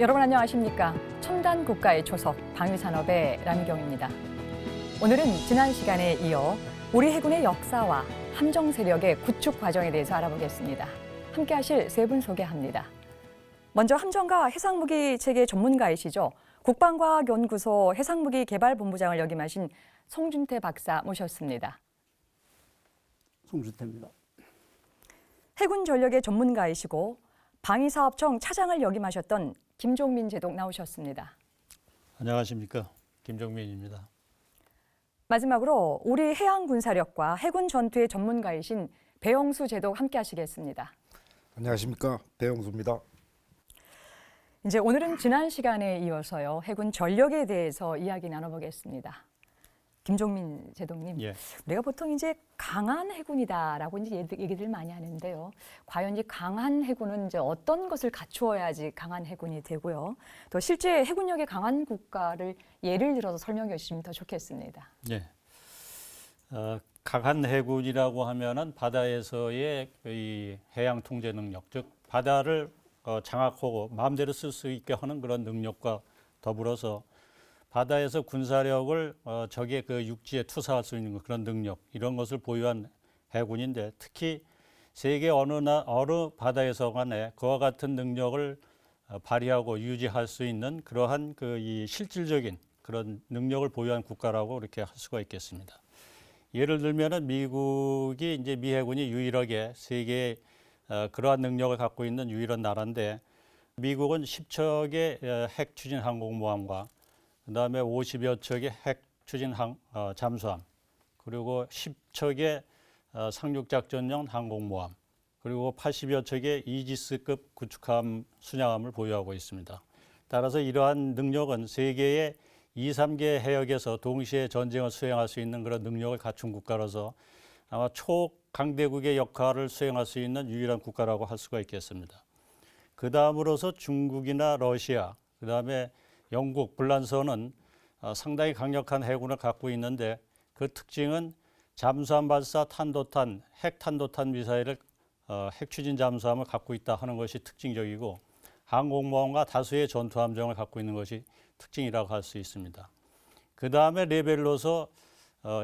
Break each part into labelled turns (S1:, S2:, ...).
S1: 여러분 안녕하십니까? 첨단 국가의 초석 방위산업의 남희경입니다. 오늘은 지난 시간에 이어 우리 해군의 역사와 함정 세력의 구축 과정에 대해서 알아보겠습니다. 함께 하실 세 분 소개합니다. 먼저 함정과 해상무기 체계 전문가이시죠. 국방과학연구소 해상무기 개발본부장을 역임하신 송준태 박사 모셨습니다.
S2: 송준태입니다.
S1: 해군 전력의 전문가이시고 방위사업청 차장을 역임하셨던 김종민 제독 나오셨습니다.
S3: 안녕하십니까, 김종민입니다.
S1: 마지막으로 우리 해양군사력과 해군 전투의 전문가이신 배영수 제독 함께 하시겠습니다.
S4: 안녕하십니까, 배영수입니다.
S1: 이제 오늘은 지난 시간에 이어서요, 해군 전력에 대해서 이야기 나눠보겠습니다. 김종민 제독님,
S3: 예.
S1: 우리가 보통 이제 강한 해군이다라고 이제 얘기들 많이 하는데요. 과연 이 강한 해군은 이제 어떤 것을 갖추어야지 강한 해군이 되고요. 또 실제 해군력이 강한 국가를 예를 들어서 설명해 주시면 더 좋겠습니다.
S3: 예. 강한 해군이라고 하면은 바다에서의 이 해양 통제 능력, 즉 바다를 장악하고 마음대로 쓸 수 있게 하는 그런 능력과 더불어서 바다에서 군사력을 적의 그 육지에 투사할 수 있는 그런 능력, 이런 것을 보유한 해군인데, 특히 세계 어느 바다에서 간에 그와 같은 능력을 발휘하고 유지할 수 있는 그러한 그 이 실질적인 그런 능력을 보유한 국가라고 이렇게 할 수가 있겠습니다. 예를 들면은 미국이 이제 미 해군이 유일하게 세계에 그러한 능력을 갖고 있는 유일한 나라인데, 미국은 10척의 핵 추진 항공모함과 그다음에 50여 척의 핵 추진 잠수함, 그리고 10척의 상륙작전용 항공모함, 그리고 80여 척의 이지스급 구축함 순양함을 보유하고 있습니다. 따라서 이러한 능력은 세계의 2, 3개 해역에서 동시에 전쟁을 수행할 수 있는 그런 능력을 갖춘 국가라서 아마 초강대국의 역할을 수행할 수 있는 유일한 국가라고 할 수가 있겠습니다. 그 다음으로서 중국이나 러시아, 그 다음에 영국, 불란서는 상당히 강력한 해군을 갖고 있는데, 그 특징은 잠수함 발사 탄도탄, 핵탄도탄 미사일을 핵추진 잠수함을 갖고 있다 하는 것이 특징적이고, 항공모함과 다수의 전투함정을 갖고 있는 것이 특징이라고 할 수 있습니다. 그 다음에 레벨로서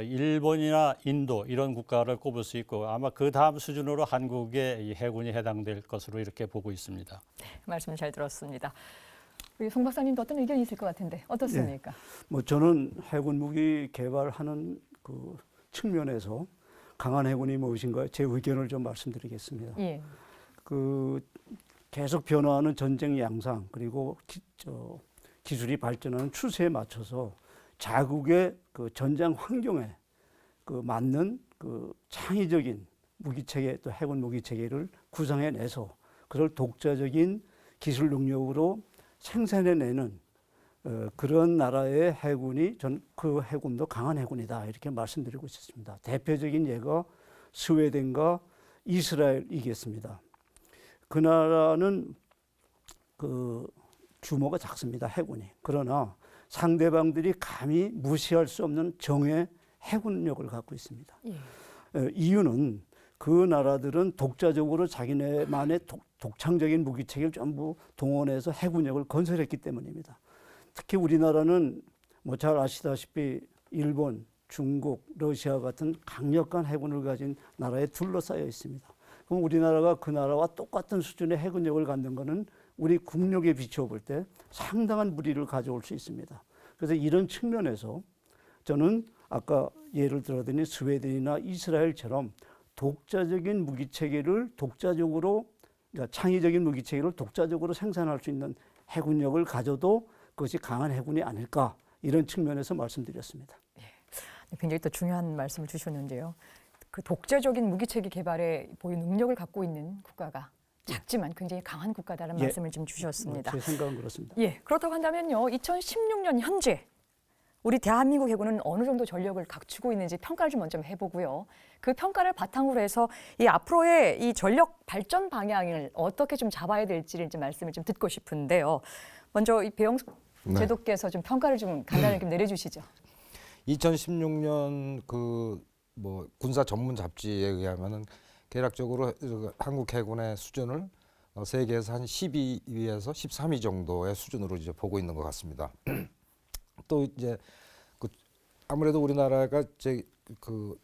S3: 일본이나 인도 이런 국가를 꼽을 수 있고, 아마 그 다음 수준으로 한국의 이 해군이 해당될 것으로 이렇게 보고 있습니다.
S1: 네, 말씀 잘 들었습니다. 우리 송 박사님도 어떤 의견이 있을 것 같은데 어떻습니까?
S2: 저는 해군 무기 개발하는 그 측면에서 강한 해군이 무엇인가 제 의견을 좀 말씀드리겠습니다.
S1: 예.
S2: 그 계속 변화하는 전쟁 양상, 그리고 기술이 발전하는 추세에 맞춰서 자국의 그 전장 환경에 그 맞는 그 창의적인 무기 체계, 또 해군 무기 체계를 구상해내서 그걸 독자적인 기술 능력으로 생산해내는 그런 나라의 해군이 전 그 해군도 강한 해군이다, 이렇게 말씀드리고 싶습니다. 대표적인 예가 스웨덴과 이스라엘이겠습니다. 그 나라는 그 규모가 작습니다, 해군이. 그러나 상대방들이 감히 무시할 수 없는 정예 해군력을 갖고 있습니다.
S1: 예.
S2: 이유는 그 나라들은 독자적으로 자기네만의 독창적인 무기체계를 전부 동원해서 해군력을 건설했기 때문입니다. 특히 우리나라는 뭐 잘 아시다시피 일본, 중국, 러시아 같은 강력한 해군을 가진 나라에 둘러싸여 있습니다. 그럼 우리나라가 그 나라와 똑같은 수준의 해군력을 갖는 것은 우리 국력에 비추어 볼 때 상당한 무리를 가져올 수 있습니다. 그래서 이런 측면에서 저는 아까 예를 들어드린 스웨덴이나 이스라엘처럼 독자적인 무기체계를 독자적으로, 그러니까 창의적인 무기체계를 독자적으로 생산할 수 있는 해군력을 가져도 그것이 강한 해군이 아닐까, 이런 측면에서 말씀드렸습니다.
S1: 굉장히 또 중요한 말씀을 주셨는데요. 그 독자적인 무기체계 개발에 보유 능력을 갖고 있는 국가가 작지만 굉장히 강한 국가다라는 말씀을 좀 주셨습니다.
S2: 제 생각은 그렇습니다.
S1: 예, 그렇다고 한다면요, 2016년 현재 우리 대한민국 해군은 어느 정도 전력을 갖추고 있는지 평가를 좀 먼저 해보고요. 그 평가를 바탕으로 해서 이 앞으로의 이 전력 발전 방향을 어떻게 좀 잡아야 될지를 이제 말씀을 좀 듣고 싶은데요. 먼저 이 배영수 제독께서 좀 평가를 좀 간단하게 좀 내려주시죠.
S4: 2016년 그 뭐 군사 전문 잡지에 의하면은 대략적으로 한국 해군의 수준을 세계에서 한 12위에서 13위 정도의 수준으로 이제 보고 있는 것 같습니다. 또 이제 그 아무래도 우리나라가 이제 그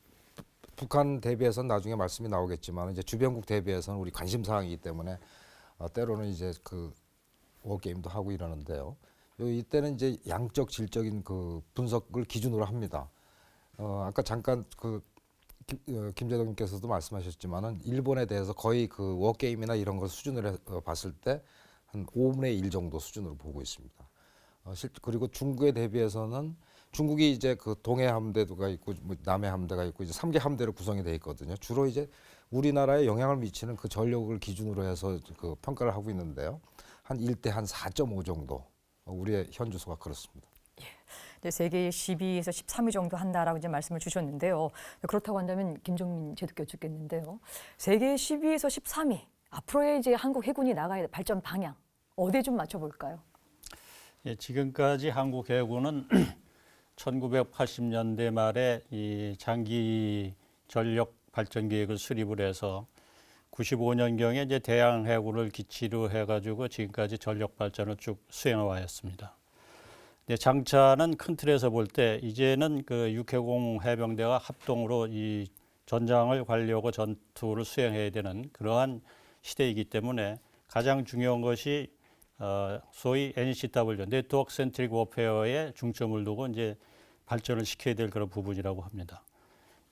S4: 북한 대비해서는 나중에 말씀이 나오겠지만 이제 주변국 대비해서는 우리 관심 사항이기 때문에 때로는 이제 그 워게임도 하고 이러는데요. 이때는 이제 양적 질적인 그 분석을 기준으로 합니다. 아까 잠깐 그 김재동님께서도 말씀하셨지만은 일본에 대해서 거의 그 워게임이나 이런 걸 수준으로 봤을 때 한 5분의 1 정도 수준으로 보고 있습니다. 그리고 중국에 대비해서는 중국이 이제 그 동해 함대가 있고 뭐 남해 함대가 있고 이제 3개 함대로 구성이 돼 있거든요. 주로 이제 우리나라에 영향을 미치는 그 전력을 기준으로 해서 그 평가를 하고 있는데요. 한 1대 한 4.5 정도 우리의 현주소가 그렇습니다.
S1: 이제 세계 12에서 13위 정도 한다라고 이제 말씀을 주셨는데요. 그렇다고 한다면 김종민 제독 여쭙겠는데요. 세계 12에서 13위 앞으로의 이제 한국 해군이 나가야 될 발전 방향 어디에 좀 맞춰볼까요?
S3: 예, 지금까지 한국 해군은 1980년대 말에 이 장기 전력 발전 계획을 수립을 해서 95년경에 이제 대양 해군을 기치로 해가지고 지금까지 전력 발전을 쭉 수행해 왔습니다. 장차는 큰 틀에서 볼 때 이제는 그 육해공 해병대와 합동으로 이 전장을 관리하고 전투를 수행해야 되는 그러한 시대이기 때문에 가장 중요한 것이 소위 NCW 네트워크 센트릭 워페어에 중점을 두고 이제 발전을 시켜야 될 그런 부분이라고 합니다.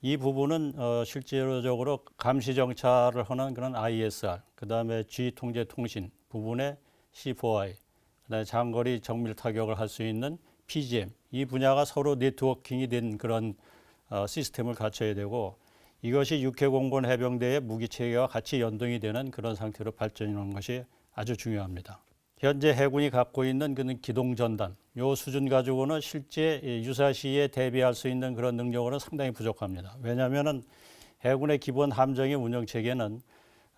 S3: 이 부분은 실제로적으로 감시 정찰을 하는 그런 ISR, 그다음에 G 통제 통신 부분의 C4I, 그다음에 장거리 정밀 타격을 할 수 있는 PGM 이 분야가 서로 네트워킹이 된 그런 시스템을 갖춰야 되고 이것이 육해공군 해병대의 무기 체계와 같이 연동이 되는 그런 상태로 발전하는 것이 아주 중요합니다. 현재 해군이 갖고 있는 그런 기동 전단 요 수준 가지고는 실제 유사시에 대비할 수 있는 그런 능력으로는 상당히 부족합니다. 왜냐하면은 해군의 기본 함정의 운영 체계는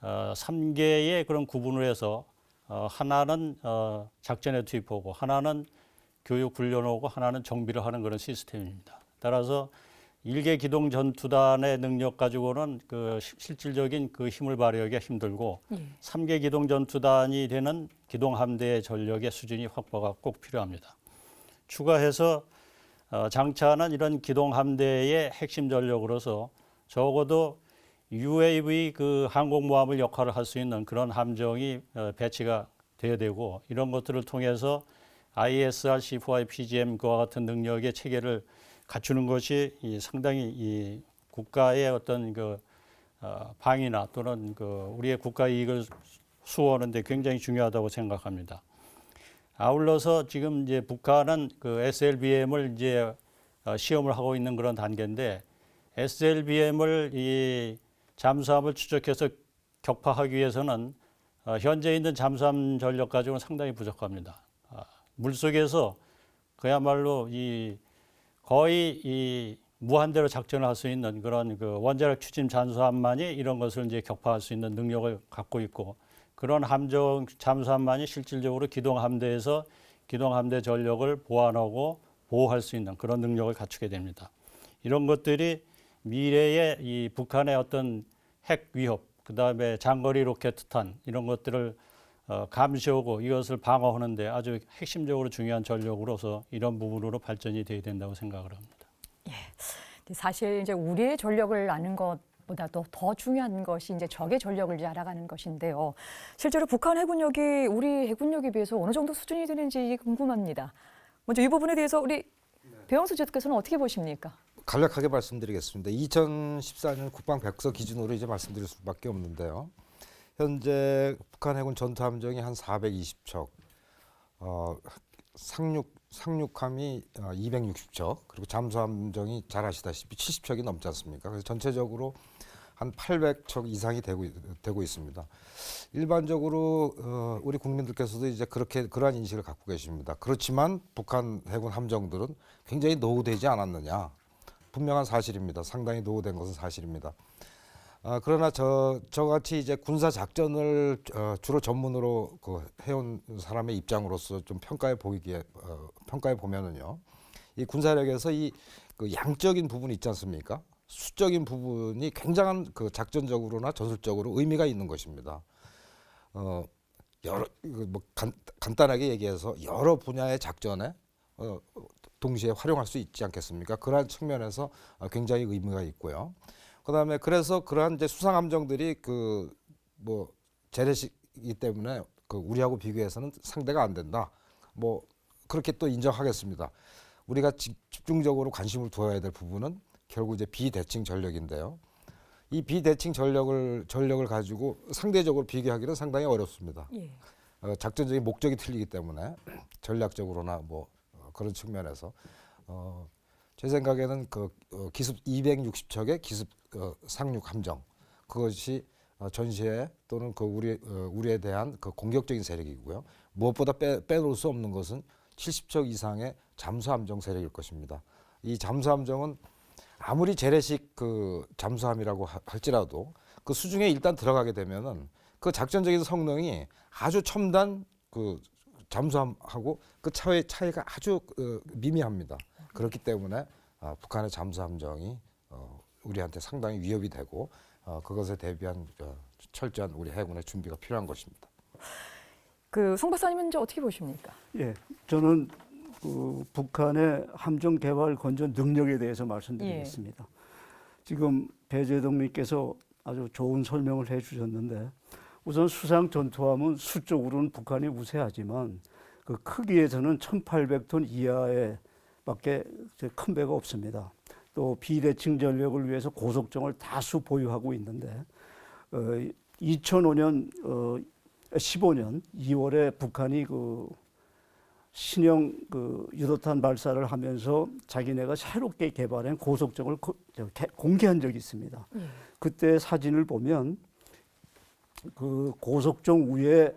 S3: 3개의 그런 구분을 해서 하나는 작전에 투입하고 하나는 교육 훈련하고 하나는 정비를 하는 그런 시스템입니다. 따라서 1개 기동 전투단의 능력 가지고는 그 실질적인 그 힘을 발휘하기가 힘들고 3개 기동 전투단이 되는 기동 함대의 전력의 수준이 확보가 꼭 필요합니다. 추가해서 장차는 이런 기동 함대의 핵심 전력으로서 적어도 UAV 그 항공모함을 역할을 할 수 있는 그런 함정이 배치가 돼야 되고 이런 것들을 통해서 ISR, C4I, PGM 그와 같은 능력의 체계를 갖추는 것이 상당히 이 국가의 어떤 그 방위나 또는 그 우리의 국가 이익을 수호하는데 굉장히 중요하다고 생각합니다. 아울러서 지금 이제 북한은 그 SLBM을 이제 시험을 하고 있는 그런 단계인데 SLBM을 이 잠수함을 추적해서 격파하기 위해서는 현재 있는 잠수함 전력 가지고는 상당히 부족합니다. 물속에서 그야말로 거의 이 무한대로 작전을 할 수 있는 그런 그 원자력 추진 잠수함만이 이런 것을 이제 격파할 수 있는 능력을 갖고 있고 그런 함정 잠수함만이 실질적으로 기동함대에서 기동함대 전력을 보완하고 보호할 수 있는 그런 능력을 갖추게 됩니다. 이런 것들이 미래의 이 북한의 어떤 핵 위협, 그다음에 장거리 로켓탄 이런 것들을 감시하고 이것을 방어하는데 아주 핵심적으로 중요한 전력으로서 이런 부분으로 발전이 돼야 된다고 생각을 합니다.
S1: 예, 사실 이제 우리의 전력을 아는 것보다도 더 중요한 것이 이제 적의 전력을 이제 알아가는 것인데요. 실제로 북한 해군력이 우리 해군력에 비해서 어느 정도 수준이 되는지 궁금합니다. 먼저 이 부분에 대해서 우리 배영수 제독께서는 어떻게 보십니까?
S4: 간략하게 말씀드리겠습니다. 2014년 국방 백서 기준으로 이제 말씀드릴 수밖에 없는데요. 현재 북한 해군 전투함정이 한 420척, 상륙함이 260척, 그리고 잠수함정이 잘 아시다시피 70척이 넘지 않습니까? 그래서 전체적으로 한 800척 이상이 되고 있습니다. 일반적으로 우리 국민들께서도 이제 그러한 인식을 갖고 계십니다. 그렇지만 북한 해군 함정들은 굉장히 노후되지 않았느냐? 분명한 사실입니다. 상당히 노후된 것은 사실입니다. 그러나 저같이 이제 군사 작전을 주로 전문으로 해온 사람의 입장으로서 좀 평가해 보면은요, 이 군사력에서 그 양적인 부분이 있지 않습니까? 수적인 부분이 굉장한 그 작전적으로나 전술적으로 의미가 있는 것입니다. 여러 뭐 간단하게 얘기해서 여러 분야의 작전에 동시에 활용할 수 있지 않겠습니까? 그러한 측면에서 굉장히 의미가 있고요. 그다음에 그래서 그러한 이제 수상 함정들이 그 뭐 재래식이기 때문에 그 우리하고 비교해서는 상대가 안 된다. 뭐 그렇게 또 인정하겠습니다. 우리가 집중적으로 관심을 두어야 될 부분은 결국 이제 비대칭 전력인데요. 이 비대칭 전력을 가지고 상대적으로 비교하기는 상당히 어렵습니다.
S1: 예.
S4: 작전적인 목적이 틀리기 때문에 전략적으로나 뭐 그런 측면에서 제 생각에는 그 기습 260척의 기습 상륙 함정 그것이 전시에 또는 그 우리에 대한 그 공격적인 세력이고요. 무엇보다 빼놓을 수 없는 것은 70척 이상의 잠수함정 세력일 것입니다. 이 잠수함정은 아무리 재래식 그 잠수함이라고 할지라도 그 수중에 일단 들어가게 되면은 그 작전적인 성능이 아주 첨단 그 잠수함하고 그 차이가 아주 미미합니다. 그렇기 때문에 북한의 잠수함정이 우리한테 상당히 위협이 되고 그것에 대비한 철저한 우리 해군의 준비가 필요한 것입니다.
S1: 그 송 박사님은 이제 어떻게 보십니까?
S2: 예, 저는 그 북한의 함정 개발 건전 능력에 대해서 말씀드리겠습니다. 지금 배재동님께서 아주 좋은 설명을 해주셨는데 우선 수상 전투함은 수적으로는 북한이 우세하지만 그 크기에서는 1,800톤 이하의 밖에 큰 배가 없습니다. 또 비대칭 전력을 위해서 고속정을 다수 보유하고 있는데 2015년 2월에 북한이 그 신형 그 유도탄 발사를 하면서 자기네가 새롭게 개발한 고속정을 공개한 적이 있습니다. 그때 사진을 보면 그 고속정 위에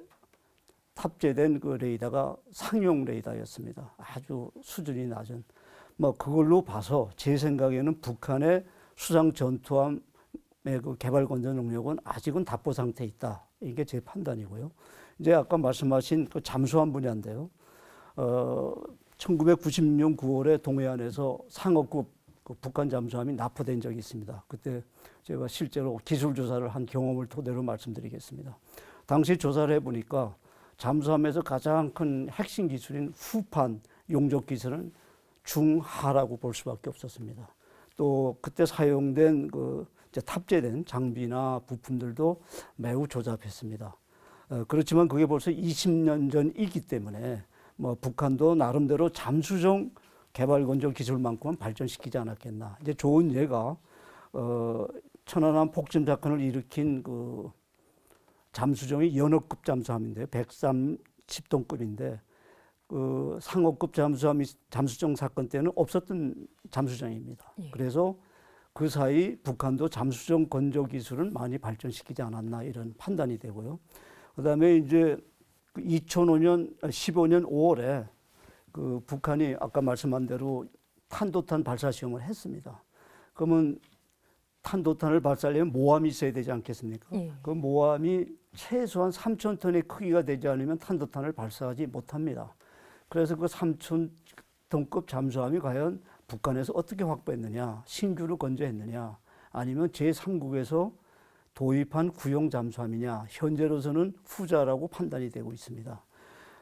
S2: 탑재된 그 레이더가 상용 레이더였습니다. 아주 수준이 낮은. 뭐 그걸로 봐서 제 생각에는 북한의 수상 전투함의 그 개발 건전 능력은 아직은 답보 상태에 있다. 이게 제 판단이고요. 이제 아까 말씀하신 그 잠수함 분야인데요. 1996년 9월에 동해안에서 상어급 그 북한 잠수함이 납포된 적이 있습니다. 그때 제가 실제로 기술 조사를 한 경험을 토대로 말씀드리겠습니다. 당시 조사를 해보니까 잠수함에서 가장 큰 핵심 기술인 후판 용접 기술은 중하라고 볼 수밖에 없었습니다. 또 그때 사용된 그 이제 탑재된 장비나 부품들도 매우 조잡했습니다. 그렇지만 그게 벌써 20년 전이기 때문에 뭐 북한도 나름대로 잠수정 개발 건조 기술만큼은 발전시키지 않았겠나. 이제 좋은 예가 천안함 폭침 사건을 일으킨 그 잠수정이 연어급 잠수함인데요. 130톤급인데 그 상어급 잠수정 사건 때는 없었던 잠수정입니다.
S1: 예.
S2: 그래서 그 사이 북한도 잠수정 건조 기술은 많이 발전시키지 않았나 이런 판단이 되고요. 그다음에 이제 15년 5월에 그 북한이 아까 말씀한 대로 탄도탄 발사 시험을 했습니다. 그러면 탄도탄을 발사하려면 모함이 있어야 되지 않겠습니까?
S1: 예.
S2: 그 모함이 최소한 3,000톤의 크기가 되지 않으면 탄도탄을 발사하지 못합니다. 그래서 그 3,000톤급 잠수함이 과연 북한에서 어떻게 확보했느냐, 신규로 건조했느냐, 아니면 제3국에서 도입한 구형 잠수함이냐, 현재로서는 후자라고 판단이 되고 있습니다.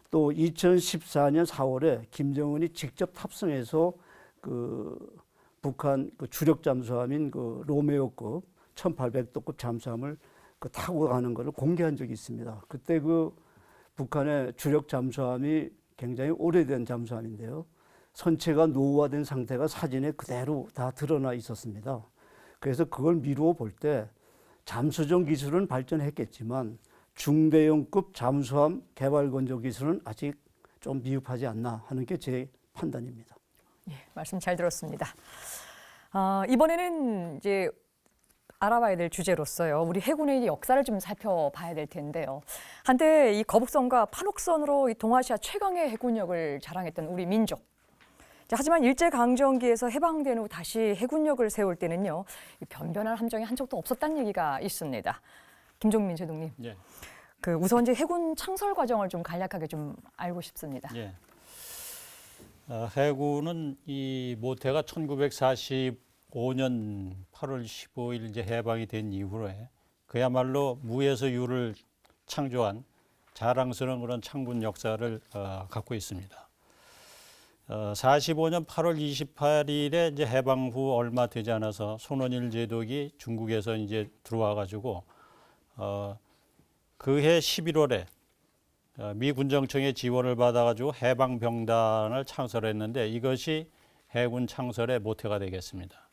S2: 또 2014년 4월에 김정은이 직접 탑승해서 그 북한 그 주력 잠수함인 그 로메오급 1,800톤급 잠수함을 그 타고 가는 것을 공개한 적이 있습니다. 그때 그 북한의 주력 잠수함이 굉장히 오래된 잠수함인데요. 선체가 노후화된 상태가 사진에 그대로 다 드러나 있었습니다. 그래서 그걸 미루어 볼 때 잠수정 기술은 발전했겠지만 중대형급 잠수함 개발 건조 기술은 아직 좀 미흡하지 않나 하는 게 제 판단입니다.
S1: 예, 말씀 잘 들었습니다. 이번에는 이제 알아봐야 될 주제로서요. 우리 해군의 역사를 좀 살펴봐야 될 텐데요. 한때 이 거북선과 판옥선으로 이 동아시아 최강의 해군력을 자랑했던 우리 민족. 자, 하지만 일제강점기에서 해방된 후 다시 해군력을 세울 때는요, 변변한 함정이 한 척도 없었다는 얘기가 있습니다. 김종민 제독님,
S3: 예.
S1: 그 우선 이제 해군 창설 과정을 좀 간략하게 좀 알고 싶습니다.
S3: 예. 해군은 이 모태가 1945년 8월 15일 이제 해방이 된 이후에 그야말로 무에서 유를 창조한 자랑스러운 그런 창군 역사를 갖고 있습니다. 45년 8월 28일에 이제 해방 후 얼마 되지 않아서 손원일 제독이 중국에서 이제 들어와 가지고 그해 11월에 미 군정청의 지원을 받아 가지고 해방병단을 창설했는데 이것이 해군 창설의 모태가 되겠습니다.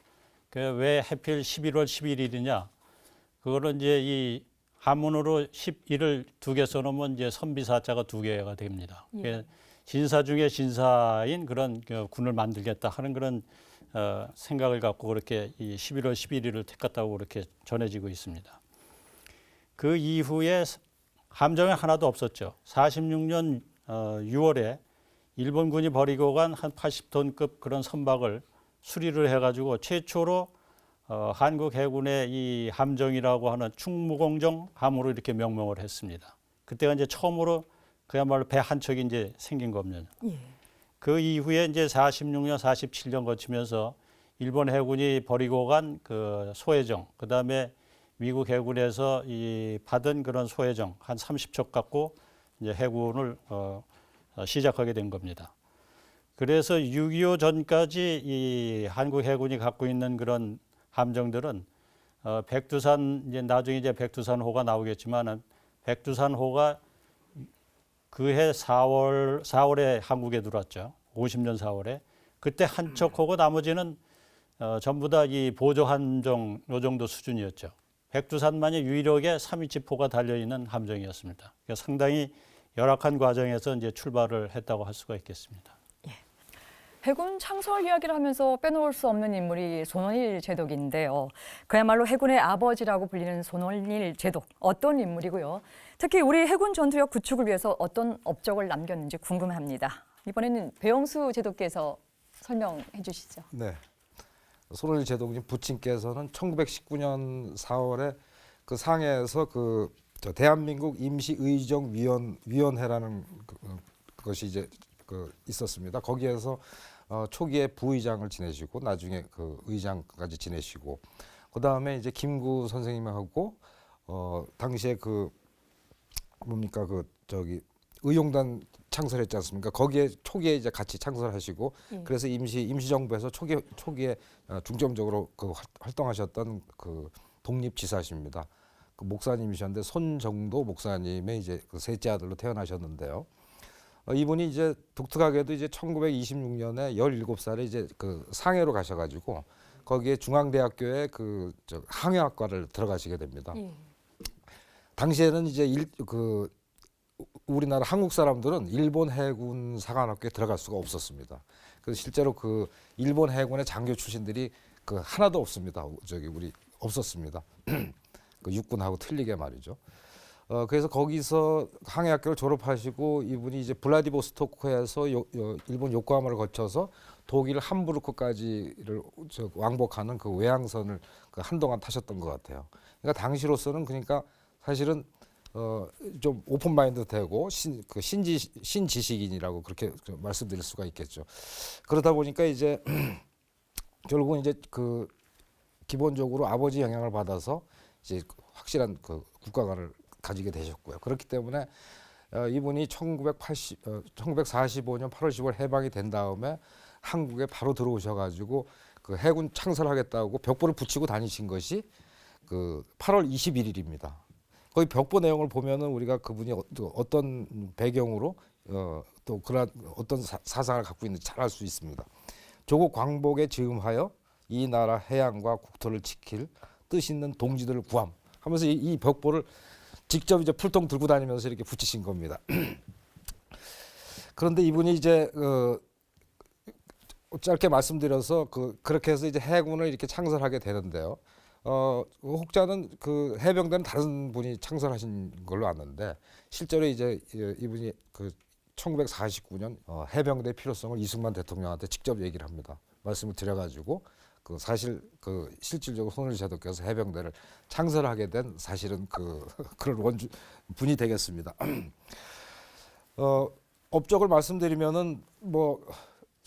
S3: 왜 하필 11월 11일이냐? 그거는 이제 이 한문으로 11을 2개 써놓으면 이제 선비사자가 2개가 됩니다.
S1: 예.
S3: 신사 중에 신사인 그런 군을 만들겠다 하는 그런 생각을 갖고 그렇게 이 11월 11일을 택했다고 그렇게 전해지고 있습니다. 그 이후에 함정이 하나도 없었죠. 46년 6월에 일본군이 버리고 간 한 80톤급 그런 선박을 수리를 해가지고 최초로 한국 해군의 이 함정이라고 하는 충무공정 함으로 이렇게 명명을 했습니다. 그때가 이제 처음으로 그야말로 배 한 척이 이제 생긴 겁니다.
S1: 예.
S3: 그 이후에 이제 46년, 47년 거치면서 일본 해군이 버리고 간 그 소해정, 그 다음에 미국 해군에서 이 받은 그런 소해정 한 30척 갖고 이제 해군을 시작하게 된 겁니다. 그래서 6.25 전까지 이 한국 해군이 갖고 있는 그런 함정들은 백두산 이제 나중에 이제 백두산호가 나오겠지만은 백두산호가 그해 4월에 한국에 들어왔죠. 50년 4월에. 그때 한 척하고 나머지는 전부 다 이 보조 함정 요 정도 수준이었죠. 백두산만이 유일하게 3인치포가 달려있는 함정이었습니다. 그러니까 상당히 열악한 과정에서 이제 출발을 했다고 할 수가 있겠습니다.
S1: 해군 창설 이야기를 하면서 빼놓을 수 없는 인물이 손원일 제독인데요. 그야말로 해군의 아버지라고 불리는 손원일 제독, 어떤 인물이고요. 특히 우리 해군 전투력 구축을 위해서 어떤 업적을 남겼는지 궁금합니다. 이번에는 배영수 제독께서 설명해 주시죠.
S4: 네. 손원일 제독님 부친께서는 1919년 4월에 그 상해에서 그 대한민국 임시의정위원회라는 것이 이제 그 있었습니다. 거기에서 초기에 부의장을 지내시고 나중에 그 의장까지 지내시고 그 다음에 이제 김구 선생님하고 당시에 그 뭡니까 그 저기 의용단 창설했지 않습니까? 거기에 초기에 이제 같이 창설하시고 그래서 임시정부에서 초기에 중점적으로 그 활동하셨던 그 독립지사십니다. 그 목사님이셨는데 손정도 목사님의 이제 그 셋째 아들로 태어나셨는데요. 이분이 이제 독특하게도 이제 1926년에 17살에 이제 그 상해로 가셔가지고 거기에 중앙대학교에 그 항해학과를 들어가시게 됩니다. 당시에는 이제 그 우리나라 한국 사람들은 일본 해군 사관학교에 들어갈 수가 없었습니다. 그래서 실제로 그 일본 해군의 장교 출신들이 그 하나도 없습니다. 우리 없었습니다. 그 육군하고 틀리게 말이죠. 그래서 거기서 항해학교를 졸업하시고 이분이 이제 블라디보스토크에서 일본 요코하마를 거쳐서 독일 함부르크까지를 왕복하는 그 외항선을 그 한동안 타셨던 것 같아요. 그러니까 당시로서는 그러니까 사실은 좀 오픈 마인드 되고 신지식인이라고 그렇게 말씀드릴 수가 있겠죠. 그러다 보니까 이제 결국은 이제 그 기본적으로 아버지 영향을 받아서 이제 확실한 그 국가관을 가지게 되셨고요. 그렇기 때문에 이분이 1945년 8월 10월 해방이 된 다음에 한국에 바로 들어오셔가지고 그 해군 창설하겠다고 벽보를 붙이고 다니신 것이 그 8월 21일입니다. 거기 벽보 내용을 보면은 우리가 그분이 어떤 배경으로 또 그런 어떤 사상을 갖고 있는지 잘 알 수 있습니다. 조국 광복에 즈음하여 이 나라 해양과 국토를 지킬 뜻 있는 동지들을 구함 하면서 이 벽보를 직접 이제 풀통 들고 다니면서 이렇게 붙이신 겁니다. 그런데 이분이 이제 짧게 말씀드려서 그렇게 해서 이제 해군을 이렇게 창설하게 되는데요. 혹자는 그 해병대는 다른 분이 창설하신 걸로 아는데 실제로 이제 이분이 그 1949년 해병대 필요성을 이승만 대통령한테 직접 얘기를 합니다. 말씀을 드려가지고 그 사실 그 실질적으로 손원일 제독께서 해병대를 창설하게 된 사실은 그런 분이 되겠습니다. 업적을 말씀드리면은 뭐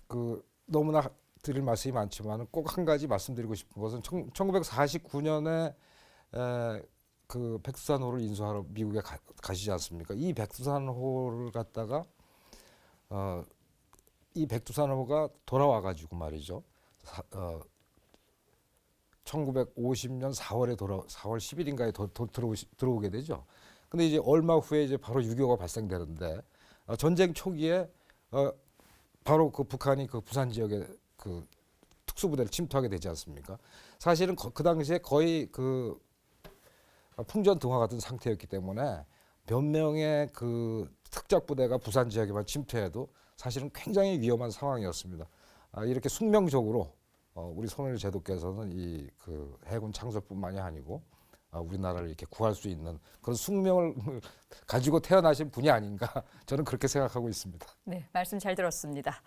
S4: 그 너무나 드릴 말씀이 많지만 꼭 한 가지 말씀드리고 싶은 것은 1949년에 그 백두산호를 인수하러 미국에 가시지 않습니까? 이 백두산호를 갖다가 이 백두산호가 돌아와 가지고 말이죠. 1950년 4월 10일인가에 들어오게 되죠. 근데 이제 얼마 후에 이제 바로 6.25가 발생되는데 전쟁 초기에 바로 그 북한이 그 부산 지역에 그 특수부대를 침투하게 되지 않습니까? 사실은 그 당시에 거의 그 풍전등화 같은 상태였기 때문에 몇 명의 그 특작 부대가 부산 지역에만 침투해도 사실은 굉장히 위험한 상황이었습니다. 이렇게 숙명적으로 우리 손원일 제도께서는 이 그 해군 창설뿐만이 아니고 우리나라를 이렇게 구할 수 있는 그런 숙명을 가지고 태어나신 분이 아닌가 저는 그렇게 생각하고 있습니다.
S1: 네, 말씀 잘 들었습니다.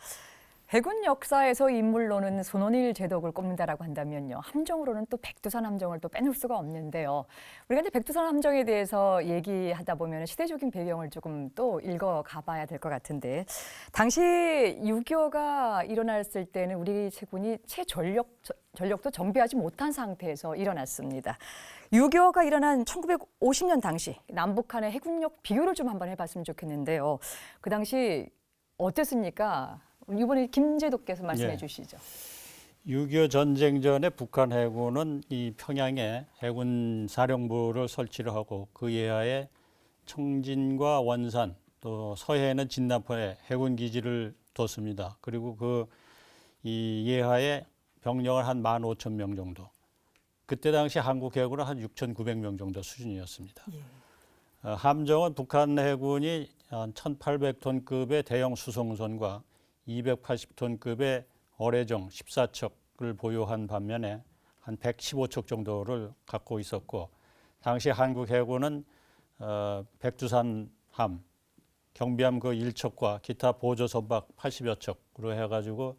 S1: 해군 역사에서 인물로는 손원일 제독을 꼽는다라고 한다면요. 함정으로는 또 백두산 함정을 또 빼놓을 수가 없는데요. 우리가 이제 백두산 함정에 대해서 얘기하다 보면 시대적인 배경을 조금 또 읽어가 봐야 될 것 같은데 당시 6.25가 일어났을 때는 우리 해군이 전력도 정비하지 못한 상태에서 일어났습니다. 6.25가 일어난 1950년 당시 남북한의 해군력 비교를 좀 한번 해봤으면 좋겠는데요. 그 당시 어땠습니까? 이번에 김제독께서 말씀해 주시죠.
S3: 6.25 전쟁 전에 북한 해군은 이 평양에 해군 사령부를 설치를 하고 그 예하에 청진과 원산 또 서해에는 진나포에 해군 기지를 뒀습니다. 그리고 그 이 예하에 병력을 한 15,000명 정도. 그때 당시 한국 해군은 한 6,900명 정도 수준이었습니다.
S1: 예.
S3: 함정은 북한 해군이 한 1,800톤급의 대형 수송선과 280톤급의 어뢰정 14척을 보유한 반면에 한 115척 정도를 갖고 있었고 당시 한국 해군은 백두산함, 경비함 그 1척과 기타 보조 선박 80여 척으로 해가지고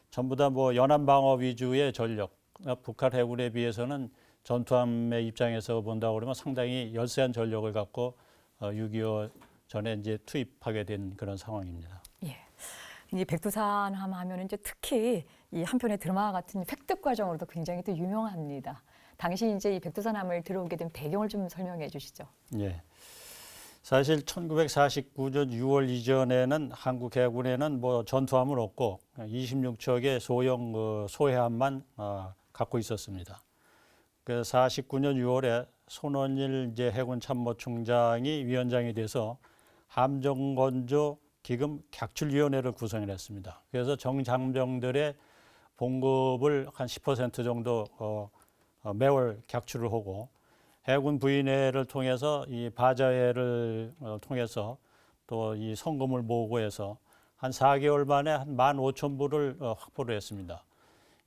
S3: 전부 다 뭐 연안 방어 위주의 전력. 북한 해군에 비해서는 전투함의 입장에서 본다고 그러면 상당히 열세한 전력을 갖고 6.25 전에 이제 투입하게 된 그런 상황입니다.
S1: 예. 이 백두산함 하면 이제 특히 이 한편의 드라마 같은 획득 과정으로도 굉장히 또 유명합니다. 당시 이제 이 백두산함을 들어오게 된 배경을 좀 설명해 주시죠.
S3: 예. 사실 1949년 6월 이전에는 한국 해군에는 뭐 전투함은 없고 26척의 소형 소해함만 갖고 있었습니다. 그 49년 6월에 손원일 이제 해군 참모총장이 위원장이 돼서 함정건조 기금 객출위원회를 구성을 했습니다. 그래서 정장병들의 봉급을 한 10% 정도 매월 객출을 하고 해군 부인회를 통해서 이 바자회를 통해서 또 이 성금을 모으고 해서 한 4개월 만에 한 15,000부를 확보를 했습니다.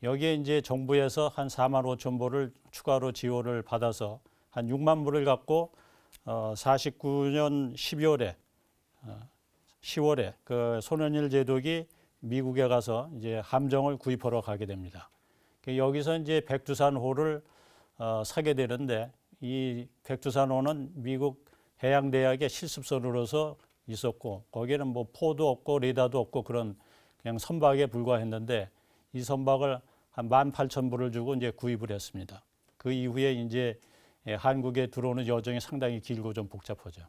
S3: 여기에 이제 정부에서 한 45,000부를 추가로 지원을 받아서 한 6만 부를 갖고 49년 10월에 그 손원일 제독이 미국에 가서 이제 함정을 구입하러 가게 됩니다. 여기서 이제 백두산호를 사게 되는데 이 백두산호는 미국 해양대학의 실습선으로서 있었고 거기에는 뭐 포도 없고 레이더도 없고 그런 그냥 선박에 불과했는데 이 선박을 한 18,000부를 주고 이제 구입을 했습니다. 그 이후에 이제 한국에 들어오는 여정이 상당히 길고 좀 복잡하죠.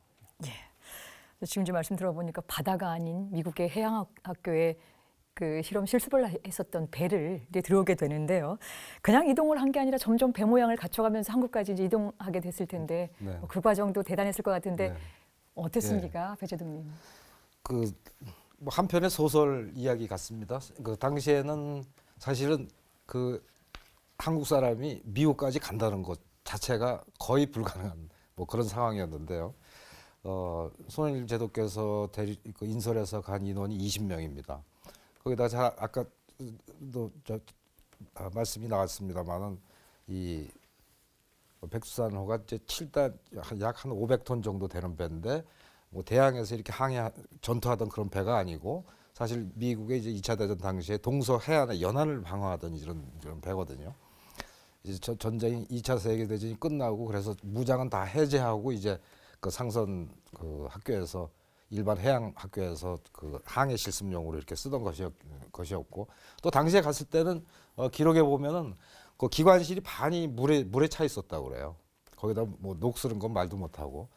S1: 예. 지금 좀 말씀 들어보니까 바다가 아닌 미국의 해양학교에 그 실험 실습을 했었던 배를 이제 들어오게 되는데요. 그냥 이동을 한 게 아니라 점점 배 모양을 갖춰가면서 한국까지 이제 이동하게 됐을 텐데
S4: 네.
S1: 그 과정도 대단했을 것 같은데
S4: 네.
S1: 어땠습니까, 배재동님?
S4: 그 뭐 한편의 소설 이야기 같습니다. 그 당시에는 사실은 그 한국 사람이 미국까지 간다는 것 자체가 거의 불가능한 뭐 그런 상황이었는데요. 손원일 제독께서 인솔해서 간 인원이 20명입니다. 거기다가 아까도 말씀이 나왔습니다만은 이 백두산호가 이제 7단 약 한 500톤 정도 되는 배인데 뭐 대양에서 이렇게 전투하던 그런 배가 아니고 사실 미국의 이제 2차 대전 당시에 동서 해안의 연안을 방어하던 이런 배거든요. 이제 전쟁이 2차 세계 대전이 끝나고 그래서 무장은 다 해제하고 이제 그 상선 그 학교에서 일반 해양 학교에서 그 항해 실습용으로 이렇게 쓰던 것이었고 또 당시에 갔을 때는 기록에 보면은 그 기관실이 반이 물에 차 있었다고 그래요. 거기다 뭐 녹슬은 건 말도 못하고.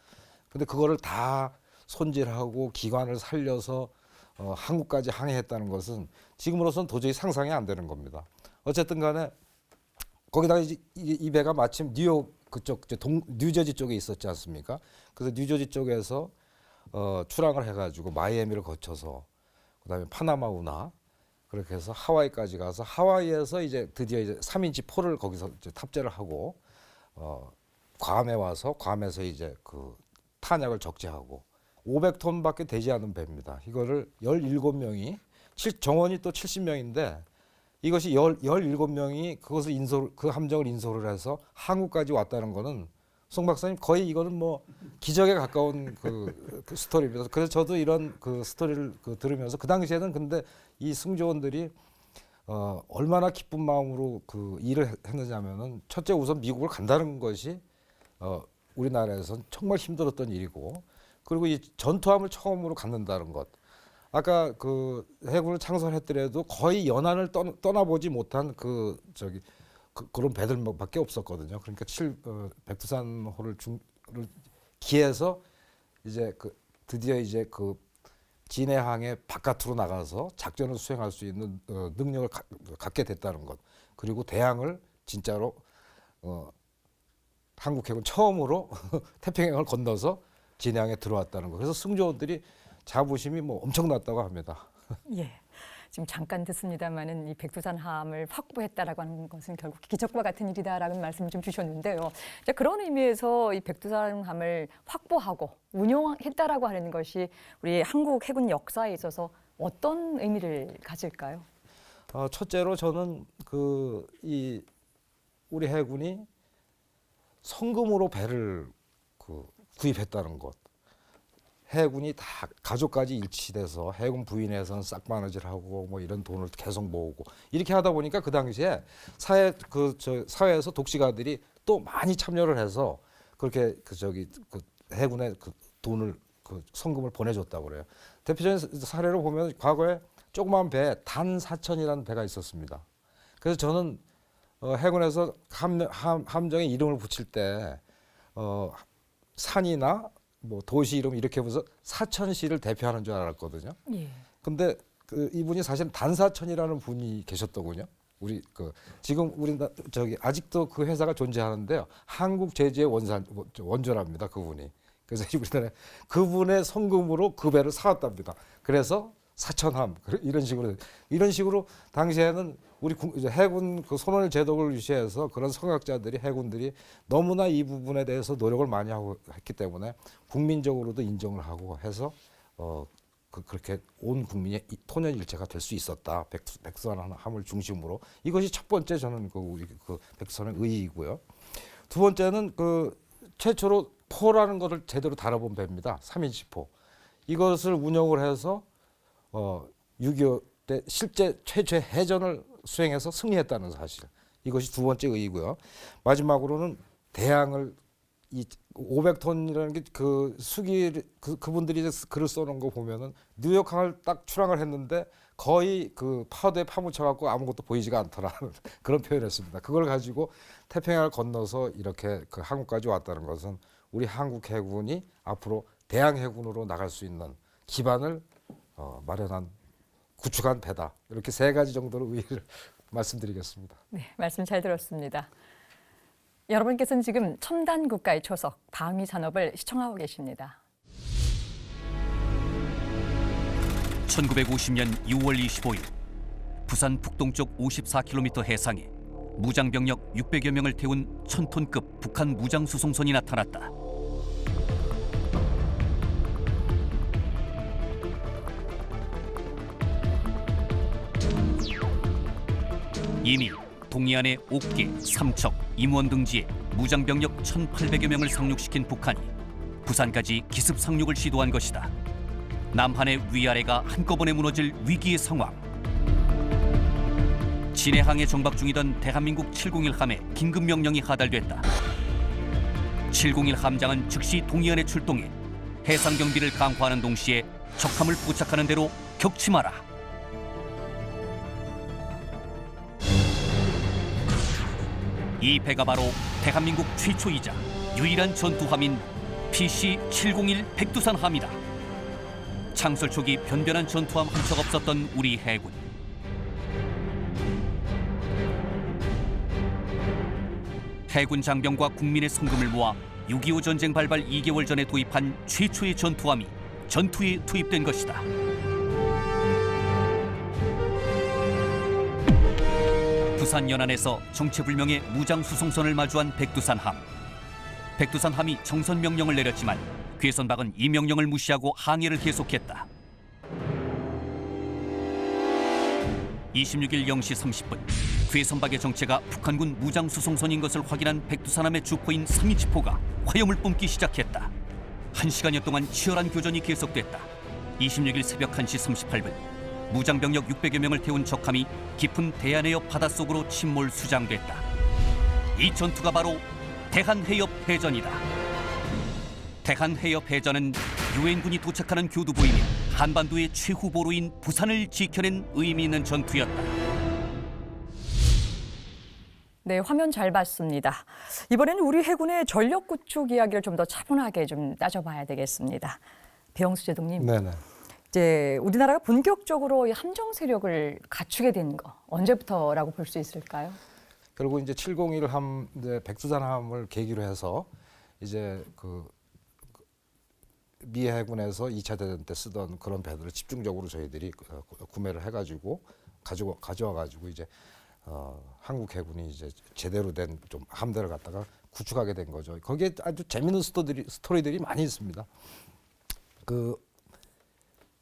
S4: 근데 그거를 다 손질하고 기관을 살려서 한국까지 항해했다는 것은 지금으로서는 도저히 상상이 안 되는 겁니다. 어쨌든 간에 거기다가 이 배가 마침 뉴욕 그쪽 뉴저지 쪽에 있었지 않습니까? 그래서 뉴저지 쪽에서 출항을 해가지고 마이애미를 거쳐서 그다음에 파나마 운하 그렇게 해서 하와이까지 가서 하와이에서 이제 드디어 이제 3인치 포를 거기서 이제 탑재를 하고 괌에 와서 괌에서 이제 그 탄약을 적재하고 500톤밖에 되지 않은 배입니다. 이거를 17명이 정원이 또 70명인데 이것이 17명이 그것을 그 함정을 인솔을 해서 한국까지 왔다는 거는 송 박사님 거의 이거는 뭐 기적에 가까운 그 스토리입니다. 그래서 저도 이런 그 스토리를 들으면서 그 당시에는 근데 이 승조원들이 얼마나 기쁜 마음으로 그 일을 했느냐면은 첫째 우선 미국을 간다는 것이 우리나라에서는 정말 힘들었던 일이고 그리고 이 전투함을 처음으로 갖는다는 것. 아까 그 해군을 창설했더라도 거의 연안을 떠나보지 못한 그런 배들밖에 없었거든요. 그러니까 백두산호를 기해서 이제 드디어 이제 그 진해항의 바깥으로 나가서 작전을 수행할 수 있는 능력을 갖게 됐다는 것. 그리고 대항을 진짜로 한국 해군 처음으로 태평양을 건너서 진해항에 들어왔다는 것. 그래서 승조원들이 자부심이 뭐 엄청났다고 합니다.
S1: 예. 지금 잠깐 듣습니다만은 이 백두산함을 확보했다라고 하는 것은 결국 기적과 같은 일이다라는 말씀을 좀 주셨는데요. 자, 그런 의미에서 이 백두산함을 확보하고 운용했다라고 하는 것이 우리 한국 해군 역사에 있어서 어떤 의미를 가질까요?
S4: 첫째로 저는 우리 해군이 성금으로 배를 구입했다는 것. 해군이 다 가족까지 일치돼서 해군 부인회에서는 싹바느질하고 뭐 이런 돈을 계속 모으고 이렇게 하다 보니까 그 당시에 사회에서 독시가들이 또 많이 참여를 해서 그렇게 해군에 돈을 성금을 보내줬다고 그래요. 대표적인 사례로 보면 과거에 조그만 배 단4천이라는 배가 있었습니다. 그래서 저는 해군에서 함정에 이름을 붙일 때 산이나 뭐 도시 이름 이렇게 해서 사천시를 대표하는 줄 알았거든요.
S1: 예.
S4: 근데 이분이 사실 단사천이라는 분이 계셨더군요. 지금 아직도 그 회사가 존재하는데요. 한국 제주의 원조랍니다. 그분이. 그래서 우리나라 그분의 성금으로 그 배를 사왔답니다. 그래서 사천함 이런 식으로 당시에는 우리 해군 선원일 제도를 유지해서 그런 성학자들이 해군들이 너무나 이 부분에 대해서 노력을 많이 하고 했기 때문에 국민적으로도 인정을 하고 해서 그렇게 온 국민의 통연일체가 될 수 있었다. 백두산함을 중심으로 이것이 첫 번째 저는 우리 백두산의 의의이고요. 두 번째는 최초로 포라는 것을 제대로 다뤄본 배입니다. 3인치 포. 이것을 운영을 해서 6.25 때 실제 최초의 해전을 수행해서 승리했다는 사실. 이것이 두 번째 의의고요. 마지막으로는 대항을 500톤이라는 게 그분들이 글을 써놓은 거 보면은 뉴욕항을 딱 출항을 했는데 거의 파도에 파묻혀갖고 아무것도 보이지가 않더라는 그런 표현했습니다. 그걸 가지고 태평양을 건너서 이렇게 한국까지 왔다는 것은 우리 한국 해군이 앞으로 대항 해군으로 나갈 수 있는 기반을 구축한 배다. 이렇게 세 가지 정도로 의의를 말씀드리겠습니다.
S1: 네, 말씀 잘 들었습니다. 여러분께서는 지금 첨단 국가의 초석 방위 산업을 시청하고 계십니다.
S5: 1950년 6월 25일 부산 북동쪽 54km 해상에 무장병력 600여 명을 태운 1000톤급 북한 무장수송선이 나타났다. 이미 동해안의 옥계, 삼척, 임원 등지에 무장병력 1,800여 명을 상륙시킨 북한이 부산까지 기습 상륙을 시도한 것이다. 남한의 위아래가 한꺼번에 무너질 위기의 상황. 진해항에 정박 중이던 대한민국 701함에 긴급 명령이 하달됐다. 701 함장은 즉시 동해안에 출동해 해상 경비를 강화하는 동시에 적함을 포착하는 대로 격침하라. 이 배가 바로 대한민국 최초이자 유일한 전투함인 PC-701 백두산함이다. 창설 초기 변변한 전투함 한 척 없었던 우리 해군. 해군 장병과 국민의 성금을 모아 6.25 전쟁 발발 2개월 전에 도입한 최초의 전투함이 전투에 투입된 것이다. 부산 연안에서 정체불명의 무장 수송선을 마주한 백두산함. 백두산함이 정선 명령을 내렸지만 괴선박은 이 명령을 무시하고 항해를 계속했다. 26일 0시 30분 괴선박의 정체가 북한군 무장 수송선인 것을 확인한 백두산함의 주포인 삼이치포가 화염을 뿜기 시작했다. 1시간여 동안 치열한 교전이 계속됐다. 26일 새벽 1시 38분 무장병력 600여 명을 태운 적함이 깊은 대한해협 바닷속으로 침몰 수장됐다. 이 전투가 바로 대한해협해전이다. 대한해협해전은 유엔군이 도착하는 교두보이며 한반도의 최후보로인 부산을 지켜낸 의미 있는 전투였다.
S1: 네, 화면 잘 봤습니다. 이번에는 우리 해군의 전력 구축 이야기를 좀 더 차분하게 좀 따져봐야 되겠습니다. 배영수 제독님,
S4: 네네.
S1: 이제 우리나라가 본격적으로 이 함정 세력을 갖추게 된 거 언제부터라고 볼 수 있을까요?
S4: 결국 이제 701함, 백두산함을 계기로 해서 이제 미 해군에서 2차 대전 때 쓰던 그런 배들을 집중적으로 저희들이 구매를 해가지고 가져와가지고 이제 한국 해군이 이제 제대로 된 좀 함대를 갖다가 구축하게 된 거죠. 거기에 아주 재밌는 스토리들이 많이 있습니다.